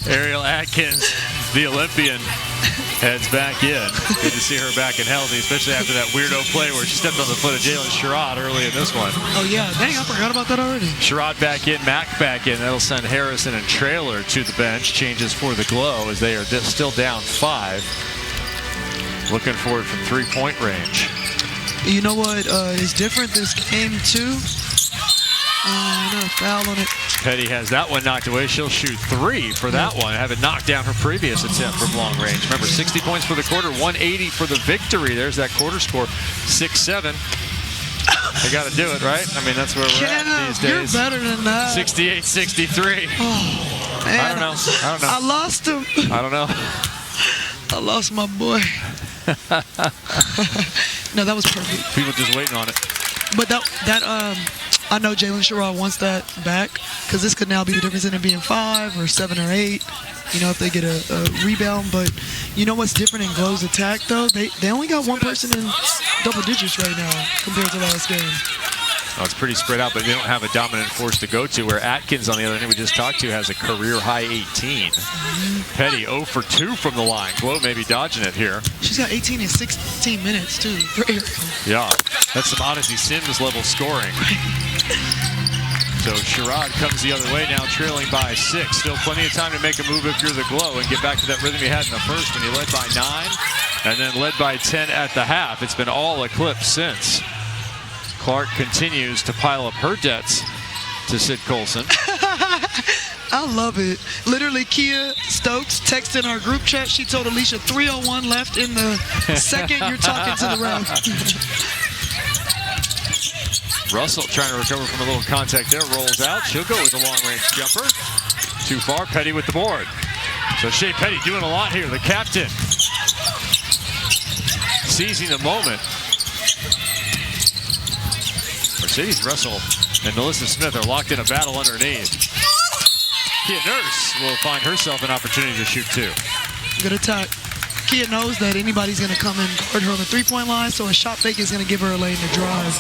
Ariel Atkins, the Olympian, heads back in. Good to see her back and healthy, especially after that weirdo play where she stepped on the foot of Jalen Sherrod early in this one. Oh, yeah. Dang, I forgot about that already. Sherrod back in, Mack back in. That'll send Harrison and Traylor to the bench. Changes for the Glow as they are still down 5. Looking for it from three-point range. You know what is different this game, too? Another foul on it. Petty has that one knocked away. She'll shoot 3 for that one, having knocked down her previous attempt from long range. Remember, 60 points for the quarter, 180 for the victory. There's that quarter score, 6-7. They got to do it, right? I mean, that's where we're at these days. You're better than that. 68-63. Oh, man. I don't know. I lost him. I don't know. I lost my boy. No, that was perfect. People just waiting on it. But I know Jalen Sherrod wants that back, because this could now be the difference in it being 5 or 7 or 8. You know, if they get a rebound. But you know what's different in Glow's attack, though? They only got one person in double digits right now compared to last game. Oh, it's pretty spread out, but they don't have a dominant force to go to, where Atkins, on the other hand, we just talked to, has a career-high 18. Petty 0 for 2 from the line. Glow maybe dodging it here. She's got 18 in 16 minutes, too. Yeah, that's some Odyssey Sims level scoring. So Sherrod comes the other way now, trailing by 6. Still plenty of time to make a move if you're the Glow and get back to that rhythm you had in the first when you led by 9 and then led by 10 at the half. It's been all Eclipse since. Clark continues to pile up her debts to Sid Colson. I love it. Literally, Kia Stokes texted our group chat. She told Alicia 3:01 left in the second. You're talking to the ref. Russell trying to recover from a little contact there. Rolls out. She'll go with a long-range jumper. Too far. Petty with the board. So Shea Petty doing a lot here. The captain seizing the moment. Mercedes Russell and Melissa Smith are locked in a battle underneath. Kia Nurse will find herself an opportunity to shoot 2. Good attack. Kia knows that anybody's going to come and guard her on the three-point line, so a shot fake is going to give her a lane to drive.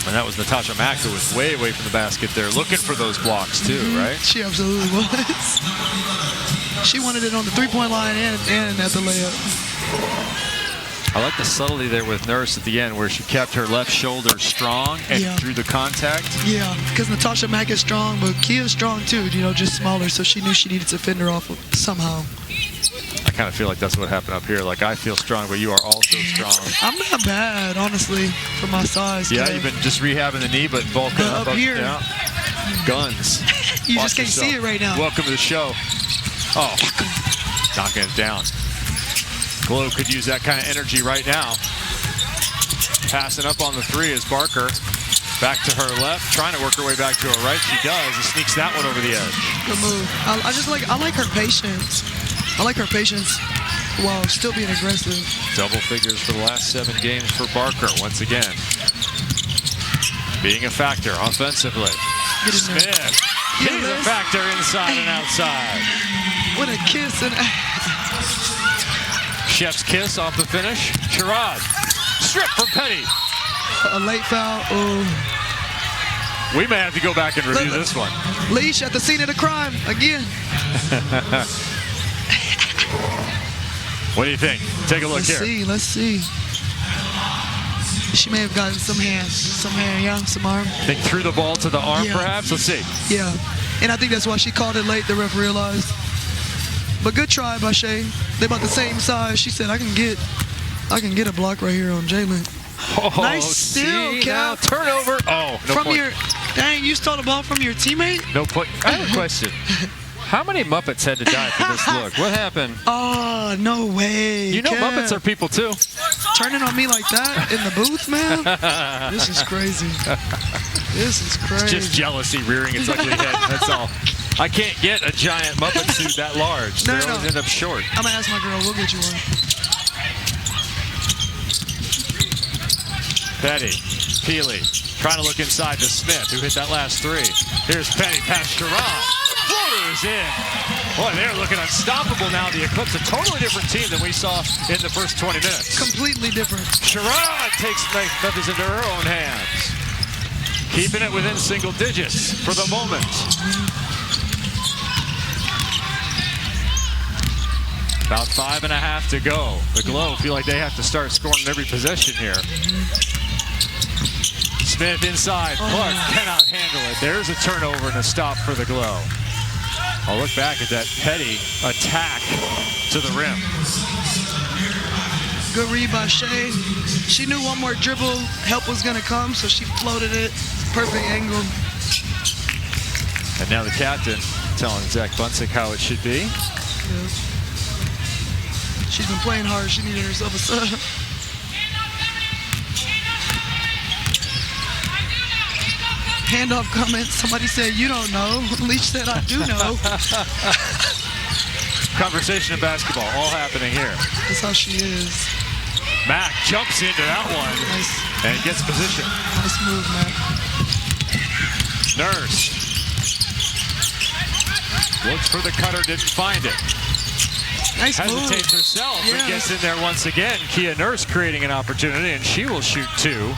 And that was Natasha Mack, who was way away from the basket there, looking for those blocks too, right? She absolutely was. She wanted it on the three-point line and at the layup. I like the subtlety there with Nurse at the end, where she kept her left shoulder strong and drew the contact. Yeah, because Natasha Mack is strong, but Kia's strong too, you know, just smaller, so she knew she needed to fend her off somehow. I kind of feel like that's what happened up here. Like, I feel strong, but you are also strong. I'm not bad, honestly, for my size. Yeah, you've been just rehabbing the knee, but bulking up here. Yeah. Guns. You just can't see it right now. Welcome to the show. Oh, knocking it down. Glow could use that kind of energy right now. Passing up on the 3 is Barker. Back to her left, trying to work her way back to her right. She does, and sneaks that one over the edge. Good move. I like her patience. I like her patience while still being aggressive. Double figures for the last 7 games for Barker, once again. Being a factor offensively. Smith, he's a factor inside and outside. What a kiss and Chef's kiss off the finish. Sherrod, strip from Petty. A late foul. Oh. We may have to go back and review this one. Leash at the scene of the crime again. What do you think? Take a look here. Let's see. She may have gotten some hand, yeah, some arm. Think threw the ball to the arm, perhaps? Let's see. Yeah, and I think that's why she called it late, the ref realized. But good try by Shea. They're about the same size. She said, I can get a block right here on Jalen. Oh, nice steal, Cal. Turnover. Oh, no from point. Dang, you stole the ball from your teammate? No point. I have a question. How many Muppets had to die for this look? What happened? Oh, no way. You know Muppets are people too. Turning on me like that in the booth, man? This is crazy. This is crazy. It's just jealousy rearing its ugly head. That's all. I can't get a giant Muppet suit that large. They always end up short. I'm gonna ask my girl. We'll get you one. Petty, Peely, trying to look inside to Smith, who hit that last three. Here's Petty past Sharon. Floater's in. Boy, they're looking unstoppable now. The Eclipse, a totally different team than we saw in the first 20 minutes. Completely different. Sharon takes Memphis into her own hands. Keeping it within single digits for the moment. About 5.5 to go. The Glow feel like they have to start scoring in every possession here. Smith inside. Clark cannot handle it. There's a turnover and a stop for the Glow. I'll look back at that Petty attack to the rim. Good read by Shea. She knew one more dribble, help was gonna come, so she floated it. Perfect angle. And now the captain telling Zach Buncic how it should be. Yeah. She's been playing hard. She needed herself a sub. Handoff comment. Somebody said, you don't know. Leach said, I do know. Conversation in basketball, all happening here. That's how she is. Mack jumps into that one and gets position. Nice move, Mack. Nurse. Looks for the cutter, didn't find it. Nice Hesitates move. herself and gets in there once again. Kia Nurse creating an opportunity, and she will shoot two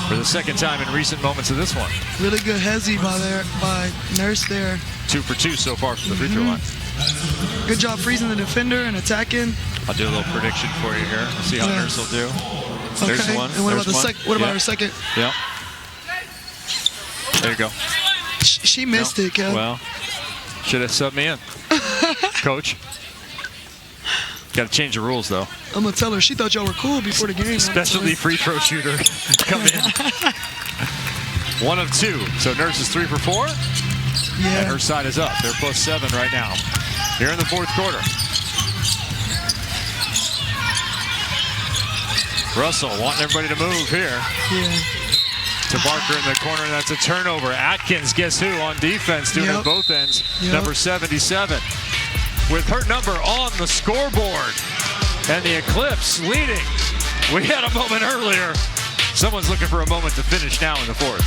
for the second time in recent moments of this one. Really good hezzy by Nurse there. 2 for 2 so far from the free throw line. Good job freezing the defender and attacking. I'll do a little prediction for you here. See how Nurse will do. There's one. And what about her second? Yeah. There you go. She missed it, Kev. Well, should have subbed me in, Coach. Got to change the rules, though. I'm going to tell her she thought y'all were cool before the game. Specialty free throw shooter come in. 1 of 2. So Nurse is 3 for 4. Yeah. And her side is up. They're +7 right now. Here in the fourth quarter. Russell wanting everybody to move here. Yeah. To Barker in the corner, and that's a turnover. Atkins, guess who, on defense, doing it at both ends. Number 77. With her number on the scoreboard. And the Eclipse leading. We had a moment earlier. Someone's looking for a moment to finish now in the fourth.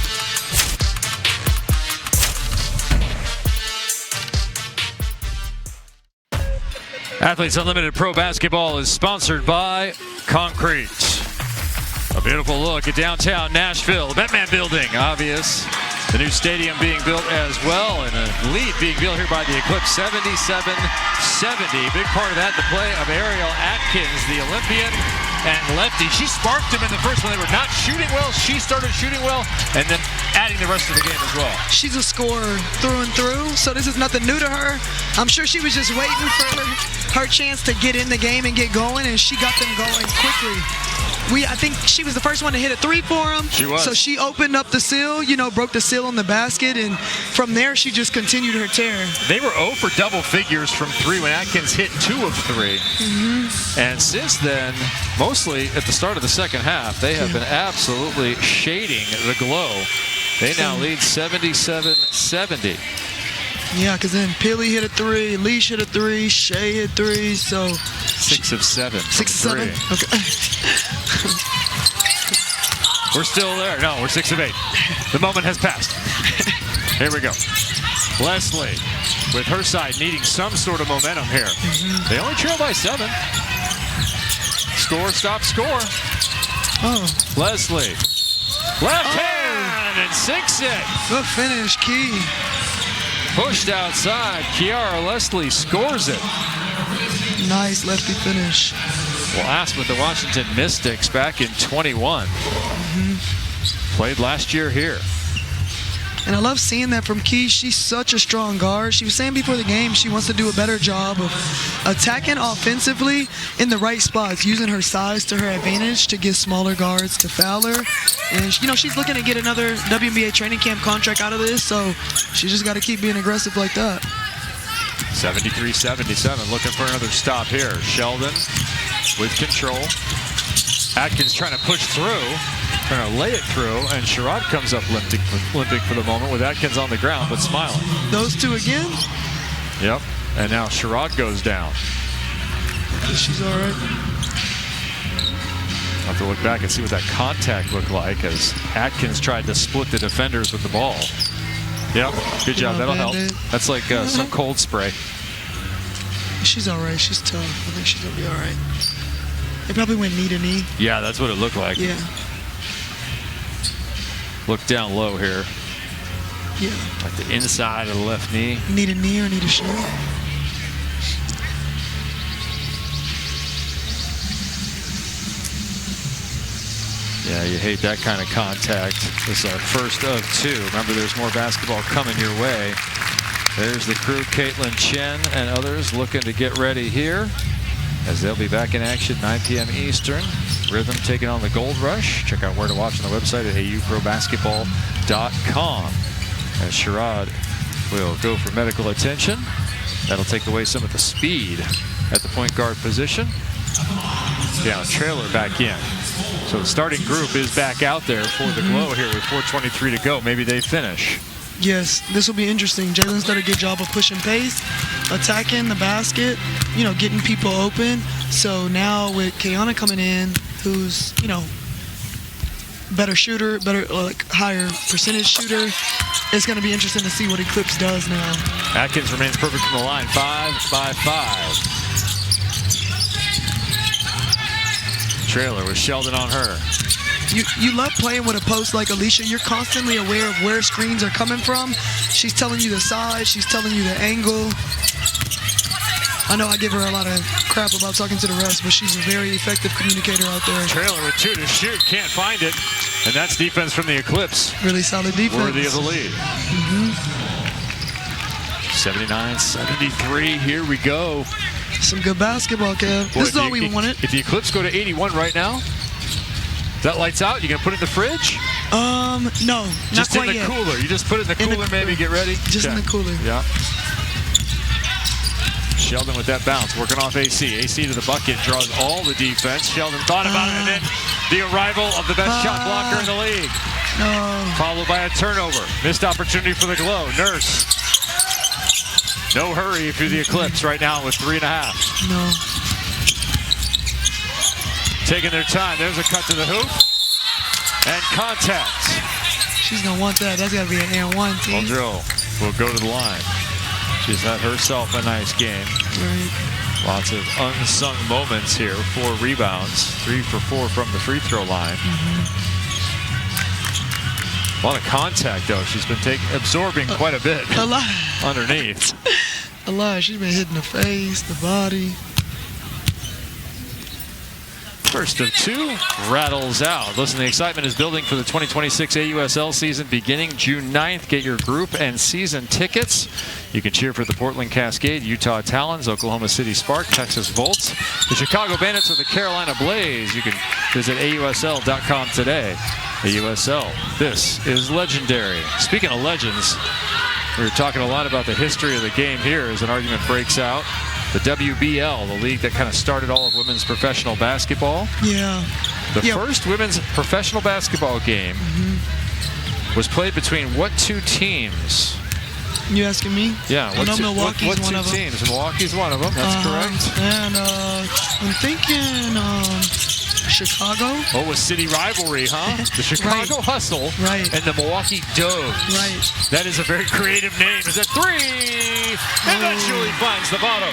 Athletes Unlimited Pro Basketball is sponsored by Concrete. A beautiful look at downtown Nashville. The Batman Building, obvious. The new stadium being built as well, and a lead being built here by the Eclipse, 77-70. Big part of that, the play of Ariel Atkins, the Olympian and lefty. She sparked him in the first one. They were not shooting well. She started shooting well, and then adding the rest of the game as well. She's a scorer through and through, so this is nothing new to her. I'm sure she was just waiting for her chance to get in the game and get going, and she got them going quickly. I think she was the first one to hit a 3 for him. She was. So she opened up the seal, broke the seal on the basket, and from there she just continued her tear. They were 0 for double figures from 3 when Atkins hit 2 of 3. And since then, mostly at the start of the second half, they have been absolutely shading the Glow. They now lead 77-70. Yeah, because then Peely hit a 3, Leash hit a 3, Shea hit 3, so 6 of 7. 6 of 7? Okay. We're still there. No, we're 6 of 8. The moment has passed. Here we go. Leslie, with her side needing some sort of momentum here. They only trail by 7. Score, stop, score. Leslie. Left hand and sinks it. Good finish, Key. Pushed outside. Kiara Leslie scores it. Nice lefty finish. Well, asked with the Washington Mystics back in 21. Played last year here. And I love seeing that from Key. She's such a strong guard. She was saying before the game she wants to do a better job of attacking offensively in the right spots, using her size to her advantage to get smaller guards to foul her. And, she's looking to get another WNBA training camp contract out of this, so she just got to keep being aggressive like that. 73-77, looking for another stop here. Sheldon with control. Atkins trying to push through. Trying to lay it through, and Sherrod comes up limping for the moment with Atkins on the ground, but smiling. Those two again? Yep. And now Sherrod goes down. She's all right. I'll have to look back and see what that contact looked like as Atkins tried to split the defenders with the ball. Yep, good job. That'll help. That's like some cold spray. She's all right. She's tough. I think she's going to be all right. They probably went knee to knee. Yeah, that's what it looked like. Yeah. Look down low here. Yeah. Like the inside of the left knee. Knee to knee or knee to shoe. Yeah, you hate that kind of contact. This is our first of two. Remember, there's more basketball coming your way. There's the crew, Caitlin Chen and others looking to get ready here as they'll be back in action 9 p.m. Eastern. Rhythm taking on the Gold Rush. Check out where to watch on the website at auprobasketball.com. As Sherrod will go for medical attention. That'll take away some of the speed at the point guard position. Yeah, Trailer back in. So the starting group is back out there for the Glow here with 4:23 to go. Maybe they finish. Yes, this will be interesting. Jalen's done a good job of pushing pace, attacking the basket, getting people open. So now with Kayana coming in, who's, better shooter, better, higher percentage shooter, it's going to be interesting to see what Eclipse does now. Atkins remains perfect from the line, 5-by-5. Trailer with Sheldon on her. You love playing with a post like Alicia. You're constantly aware of where screens are coming from. She's telling you the size. She's telling you the angle. I know I give her a lot of crap about talking to the refs, but she's a very effective communicator out there. Trailer with 2 to shoot. Can't find it. And that's defense from the Eclipse. Really solid defense. Worthy of the lead. 79-73. Here we go. Some good basketball, Kev. Boy, this is all we wanted. If the Eclipse go to 81 right now, that lights out, you gonna put it in the fridge? No, just not quite in the yet. cooler. You just put it in the cooler, maybe get ready. Just in the cooler. Yeah. Sheldon with that bounce, working off AC. AC to the bucket, draws all the defense. Sheldon thought about it, and then the arrival of the best shot blocker in the league. No. Followed by a turnover. Missed opportunity for the Glow. Nurse. No hurry for the Eclipse right now with 3.5. No. Taking their time. There's a cut to the hoop. And contact. She's going to want that. That's got to be an and one, team. Muldrow will go to the line. She's had herself a nice game. Right. Lots of unsung moments here. 4 rebounds. 3 for 4 from the free throw line. A lot of contact, though. She's been absorbing quite a bit. A lot. Underneath. A lot. She's been hitting the face, the body. First of 2 rattles out. Listen, the excitement is building for the 2026 AUSL season beginning June 9th. Get your group and season tickets. You can cheer for the Portland Cascade, Utah Talons, Oklahoma City Spark, Texas Volts, the Chicago Bandits, or the Carolina Blaze. You can visit AUSL.com today. AUSL, this is legendary. Speaking of legends, we were talking a lot about the history of the game here as an argument breaks out. The WBL, the league that kind of started all of women's professional basketball. Yeah. The first women's professional basketball game was played between what 2 teams? You asking me? Yeah. I know Milwaukee's what one of them. teams? Milwaukee's one of them. That's correct. And I'm thinking Chicago. Oh, a city rivalry, huh? The Chicago Hustle and the Milwaukee Dogs. Right. That is a very creative name. Is a 3. Eventually finds the bottom.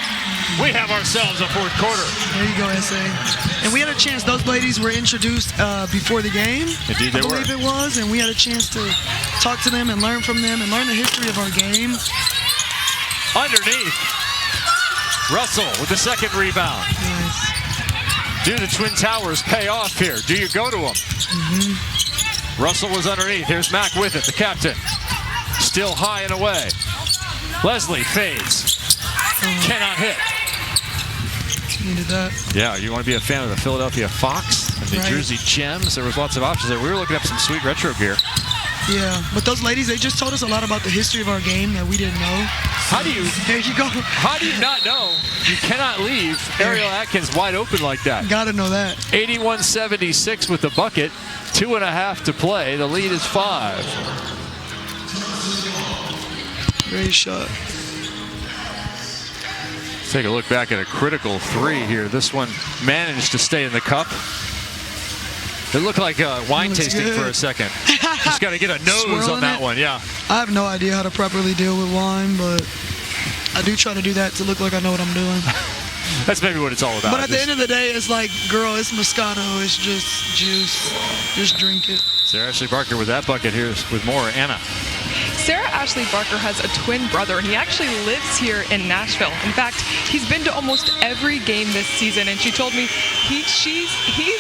We have ourselves a 4th quarter. There you go, SA. And we had a chance. Those ladies were introduced before the game. Indeed, they were. I believe it was. And we had a chance to talk to them and learn from them and learn the history of our game. Underneath. Russell with the 2nd rebound. Nice. Do the Twin Towers pay off here? Do you go to them? Russell was underneath. Here's Mack with it, the captain. Still high and away. Leslie fades. Cannot hit. Needed that. Yeah, you want to be a fan of the Philadelphia Fox and the Jersey Gems? There was lots of options there. We were looking up some sweet retro gear. Yeah, but those ladies, they just told us a lot about the history of our game that we didn't know. How do you? There you go. How do you not know? You cannot leave Ariel Atkins wide open like that. Gotta know that. 81-76 with the bucket. 2.5 to play. The lead is 5. Great shot. Let's take a look back at a critical 3 here. This one managed to stay in the cup. It looked like wine tasting good. for a second. Just got to get a nose Swirling on that it. one, yeah. I have no idea how to properly deal with wine, but I do try to do that to look like I know what I'm doing. That's maybe what it's all about. But at the end of the day, it's like, girl, it's Moscato. It's just juice. Just drink it. Sarah Ashley Barker with that bucket here with more. Anna. Sarah Ashley Barker has a twin brother, and he actually lives here in Nashville. In fact, he's been to almost every game this season, and she told me he's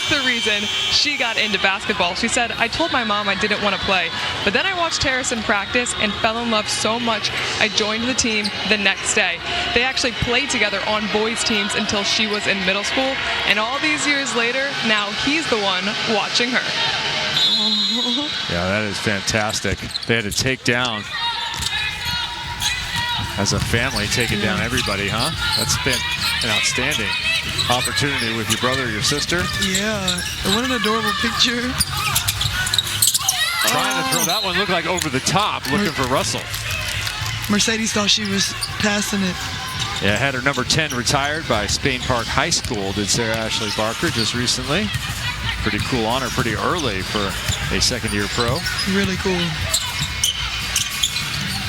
the reason she got into basketball. She said, I told my mom I didn't want to play, but then I watched Harrison practice and fell in love so much I joined the team the next day. They actually played together on boys' teams until she was in middle school, and all these years later, now he's the one watching her. Yeah, that is fantastic. They had to take down, as a family, taking down everybody, huh? That's been an outstanding opportunity with your brother or your sister. Yeah, what an adorable picture. Trying to throw that one, looked like over the top, looking for Russell. Mercedes thought she was passing it. Yeah, had her number 10 retired by Spain Park High School, did Sarah Ashley Barker just recently. Pretty cool honor, pretty early for a second-year pro. Really cool.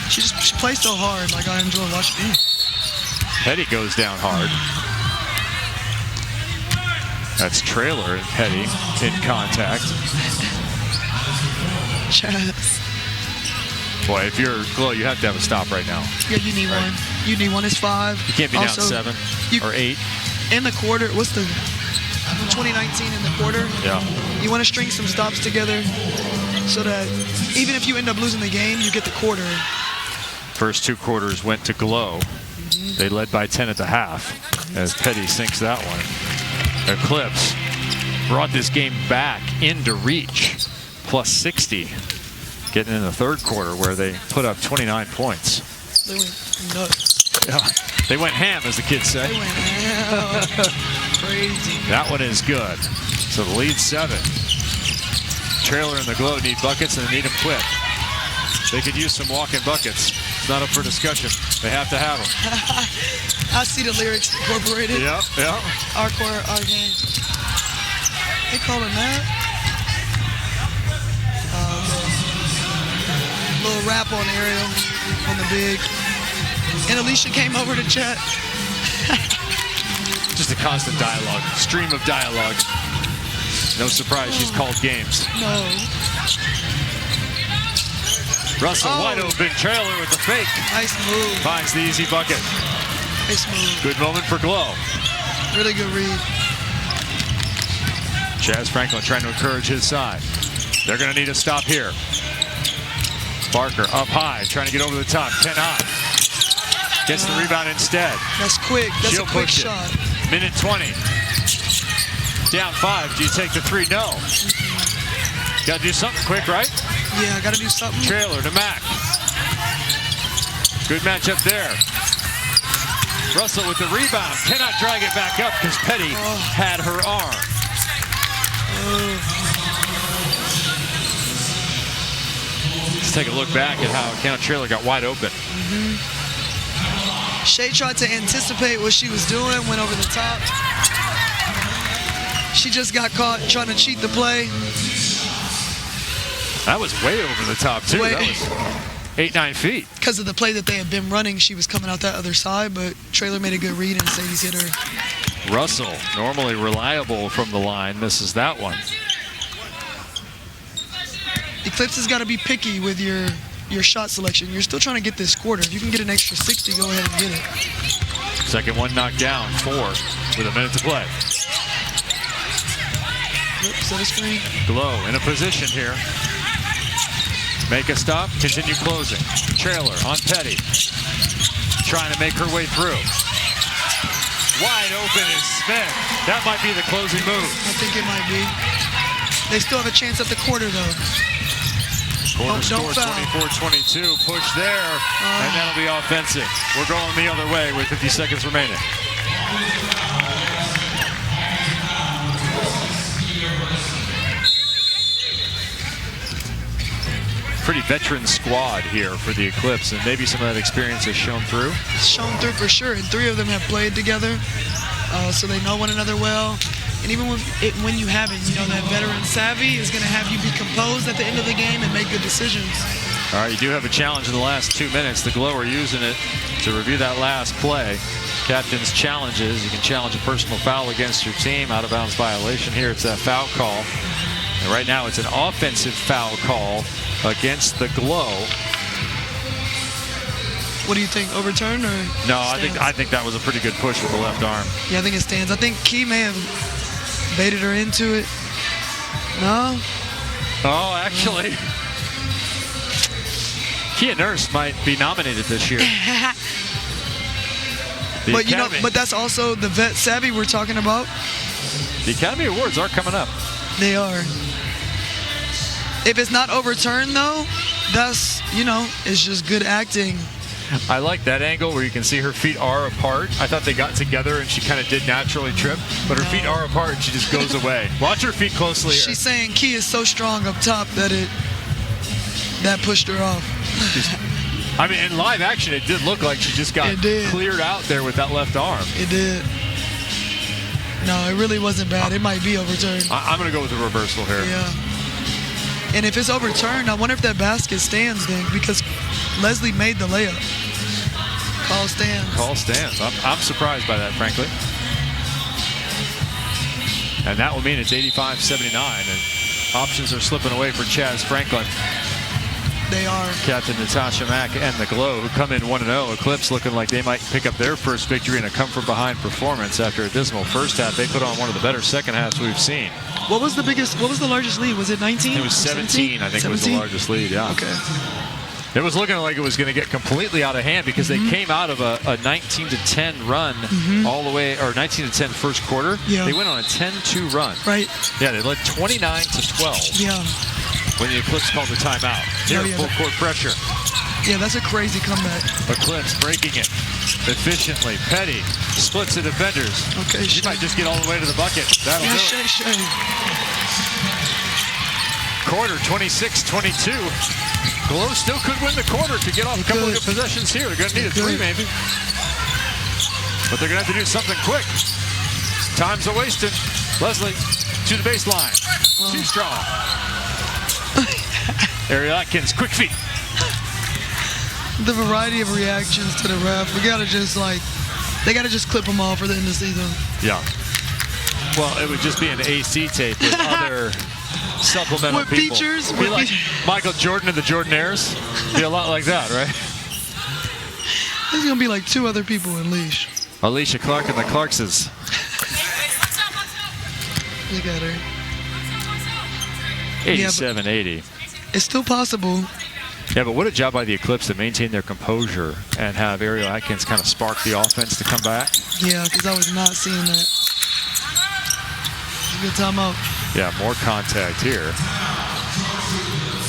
She plays so hard. Like, I enjoy watching it. Petty goes down hard. That's Trailer and Petty in contact. Chaz. Boy, if you're Glow, you have to have a stop right now. Yeah, you need one. You need one. It's 5. You can't be also, down 7 or 8. In the quarter, what's the 2019 in the quarter? Yeah. You want to string some stops together so that even if you end up losing the game, you get the quarter. First 2 quarters went to Glow. They led by 10 at the half as Petty sinks that one. Eclipse brought this game back into reach, plus 60, getting in the third quarter where they put up 29 points. They went nuts. Yeah, they went ham, as the kids say. They went ham. Crazy. That one is good. So the lead 7. Trailer and the Glow need buckets, and they need them quick. They could use some walk-in buckets. It's not up for discussion. They have to have them. I see the lyrics incorporated. Yeah, yeah. Our game. They call it that? Little rap on Ariel on the big. And Alicia came over to chat. Just a constant dialogue, stream of dialogue. No surprise she's called games. No. Russell wide open, Trailer with the fake. Nice move. Finds the easy bucket. Nice move. Good moment for Glow. Really good read. Chaz Franklin trying to encourage his side. They're going to need a stop here. Barker up high, trying to get over the top. Cannot. Gets the rebound instead. That's quick. That's She'll a quick push shot. It. Minute 20. Down 5. Do you take the 3? No. Got to do something quick, right? Yeah, got to do something. Trailer to Mack. Good matchup there. Russell with the rebound. Cannot drag it back up because Petty had her arm. Let's take a look back at how Count Trailer got wide open. Shea tried to anticipate what she was doing, went over the top. She just got caught trying to cheat the play. That was way over the top, too. That was 8-9 feet. Because of the play that they had been running, she was coming out that other side, but Trailer made a good read and Sadie's hit her. Russell, normally reliable from the line, misses that one. Eclipse has got to be picky with your shot selection. You're still trying to get this quarter. If you can get an extra 60, go ahead and get it. Second one knocked down, 4 with a minute to play. Set a screen. Glow in a position here. Make a stop, continue closing. Trailer on Petty. Trying to make her way through. Wide open is Smith. That might be the closing move. I think it might be. They still have a chance at the quarter, though. Quarter score 24-22. Push there, and that'll be offensive. We're going the other way with 50 seconds remaining. pretty veteran squad here for the Eclipse, and maybe some of that experience has shown through. Shown through for sure, and 3 of them have played together, so they know one another well. And even when you have it, you know that veteran savvy is going to have you be composed at the end of the game and make good decisions. All right, you do have a challenge in the last 2 minutes. The Glow are using it to review that last play. Captain's challenges. You can challenge a personal foul against your team. Out of bounds violation here. It's that foul call. And right now it's an offensive foul call against the Glow. What do you think? Overturn or? No, stands? I think that was a pretty good push with the left arm. Yeah, I think it stands. I think Key may have baited her into it. No? Oh, actually. Kia Nurse might be nominated this year. But you know, but that's also the vet savvy we're talking about. The Academy Awards are coming up. They are. If it's not overturned though, that's, you know, it's just good acting. I like that angle where you can see her feet are apart. I thought they got together and she kind of did naturally trip, but her feet are apart and she just goes away. Watch her feet closely here. She's saying Key is so strong up top that that pushed her off. I mean, in live action, it did look like she just got cleared out there with that left arm. It did. No, it really wasn't bad. It might be overturned. I'm going to go with the reversal here. Yeah. And if it's overturned, I wonder if that basket stands then, because Leslie made the layup. Call stands. Call stands. I'm surprised by that, frankly. And that will mean it's 85-79, and options are slipping away for Chaz Franklin. They are. Captain Natasha Mack and the Glow, who come in 1-0. Eclipse looking like they might pick up their first victory in a come-from-behind performance after a dismal first half. They put on one of the better second halves we've seen. What was the largest lead? Was it 19? It was 17, I think 17? Was the largest lead, yeah. Okay. It was looking like it was going to get completely out of hand because they came out of a 19-10 run all the way, or 19-10 first quarter. Yeah. They went on a 10-2 run. Right. Yeah, they led 29-12. Yeah. When the Eclipse called the timeout. Here, full court pressure. Yeah, that's a crazy comeback. Eclipse breaking it efficiently. Petty splits the defenders. Okay, she might just get all the way to the bucket. That'll do it. Shay. Quarter 26-22. Glow still could win the quarter. Could get off a couple of good possessions here. They're going to need a 3 maybe. But they're going to have to do something quick. Time's a wasted. Leslie to the baseline. Too strong. Ariel Atkins, quick feet. The variety of reactions to the ref, they gotta just clip them all for the end of the season. Yeah. Well, it would just be an AC tape with other supplemental with people. features. It'd be like Michael Jordan and the Jordanaires. Be a lot like that, right? There's gonna be like 2 other people in leash. Alicia Clark and the Clarkses. Look at her. 87-80. It's still possible. Yeah, but what a job by the Eclipse to maintain their composure and have Ariel Atkins kind of spark the offense to come back. Yeah, because I was not seeing that. Good timeout. Yeah, more contact here.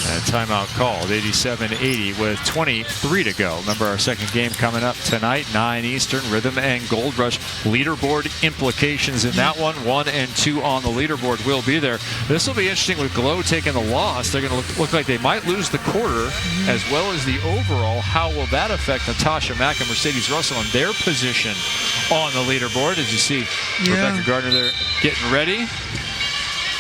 And timeout called, 87-80 with 23 to go. Remember our second game coming up tonight, 9 Eastern, Rhythm and Gold Rush. Leaderboard implications in that one. 1 and 2 on the leaderboard will be there. This will be interesting with Glow taking the loss. They're going to look like they might lose the quarter as well as the overall. How will that affect Natasha Mack and Mercedes Russell and their position on the leaderboard? As you see Rebecca Gardner there getting ready.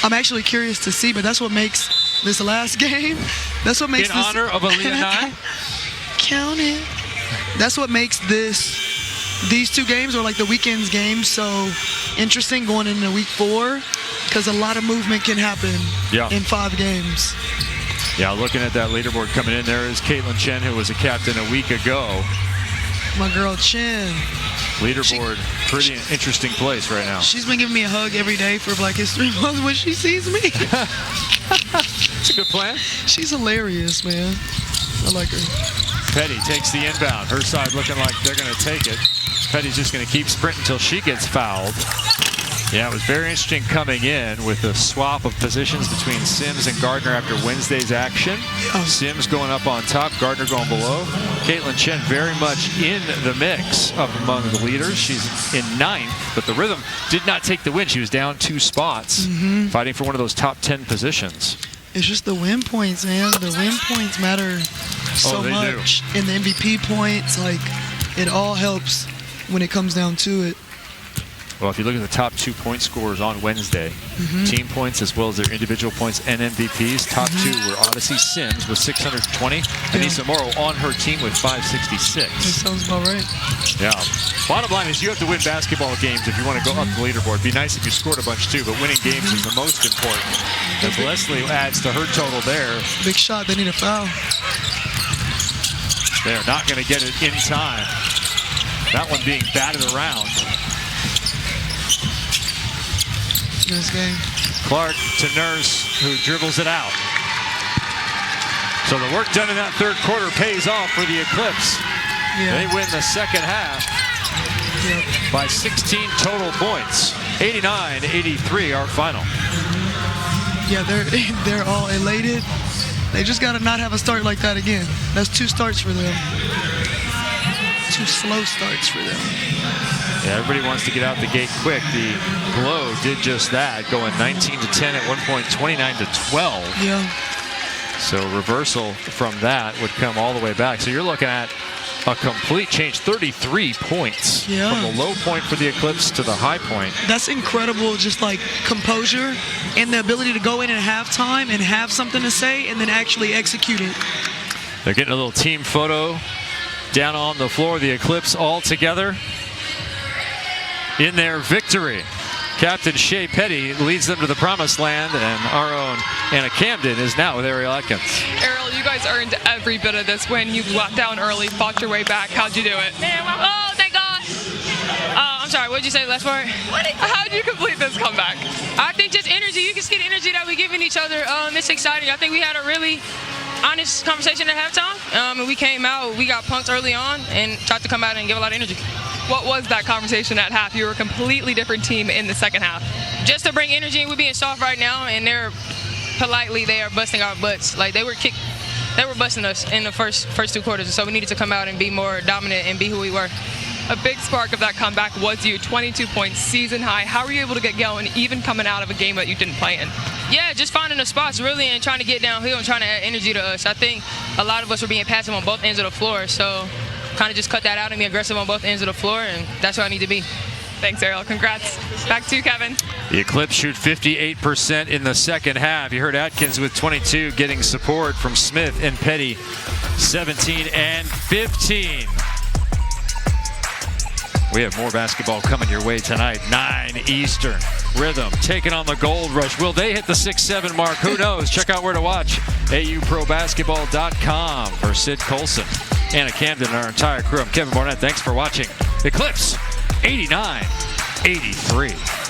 I'm actually curious to see, but that's what makes this last game. That's what makes in honor of Aaliyah Nye. Count it. That's what makes these 2 games, or like the weekend's games, so interesting going into week 4, because a lot of movement can happen in 5 games. Yeah, looking at that leaderboard coming in, there is Caitlin Chen, who was a captain a week ago. My girl Chen. Leaderboard, pretty interesting place right now. She's been giving me a hug every day for Black History Month when she sees me. It's a good plan. She's hilarious, man. I like her. Petty takes the inbound. Her side looking like they're going to take it. Petty's just going to keep sprinting until she gets fouled. Yeah, it was very interesting coming in with the swap of positions between Sims and Gardner after Wednesday's action. Sims going up on top, Gardner going below. Caitlin Chen very much in the mix up among the leaders. She's in 9th, but the Rhythm did not take the win. She was down 2 spots, fighting for one of those top 10 positions. It's just the win points, man. The win points matter so much. And the MVP points, like, it all helps when it comes down to it. Well, if you look at the top 2 point scorers on Wednesday, team points as well as their individual points and MVPs, top 2 were Odyssey Sims with 620, Anissa Morrow on her team with 566. That sounds about right. Yeah. Bottom line is you have to win basketball games if you want to go up the leaderboard. It'd be nice if you scored a bunch too, but winning games is the most important. As Leslie adds to her total there. Big shot, they need a foul. They're not going to get it in time. That one being batted around. Nice game. Clark to Nurse, who dribbles it out. So the work done in that third quarter pays off for the Eclipse. Yeah. They win the second half by 16 total points. 89-83 our final. Yeah, they're all elated. They just got to not have a start like that again. That's 2 starts for them. 2 slow starts for them. Yeah, everybody wants to get out the gate quick. The Glow did just that, going 19-10 at one point, 29-12. Yeah. So reversal from that would come all the way back. So you're looking at a complete change, 33 points from the low point for the Eclipse to the high point. That's incredible, just like composure and the ability to go in at halftime and have something to say and then actually execute it. They're getting a little team photo down on the floor. The Eclipse all together in their victory. Captain Shea Petty leads them to the promised land, and our own Anna Camden is now with Ariel Atkins. Ariel, you guys earned every bit of this win. You got down early, fought your way back. How'd you do it? Oh, thank God. I'm sorry, what did you say the last part? How'd you complete this comeback? I think just energy. You can see the energy that we're giving each other. It's exciting. I think we had a really honest conversation at halftime. And we came out, we got punked early on and tried to come out and give a lot of energy. What was that conversation at half? You were a completely different team in the second half. Just to bring energy, we're being soft right now, and they are busting our butts. Like they were busting us in the first 2 quarters, so we needed to come out and be more dominant and be who we were. A big spark of that comeback was you, 22 points, season high. How were you able to get going, even coming out of a game that you didn't play in? Yeah, just finding the spots really and trying to get downhill and trying to add energy to us. I think a lot of us were being passive on both ends of the floor, so kind of just cut that out and be aggressive on both ends of the floor, and that's where I need to be. Thanks, Ariel. Congrats. Back to you, Kevin. The Eclipse shoot 58% in the second half. You heard Atkins with 22, getting support from Smith and Petty, 17 and 15. We have more basketball coming your way tonight, 9 Eastern. Rhythm taking on the Gold Rush. Will they hit the 6-7 mark? Who knows? Check out where to watch. AUProBasketball.com for Sid Colson, Anna Camden, and our entire crew. I'm Kevin Barnett. Thanks for watching. Eclipse 89-83.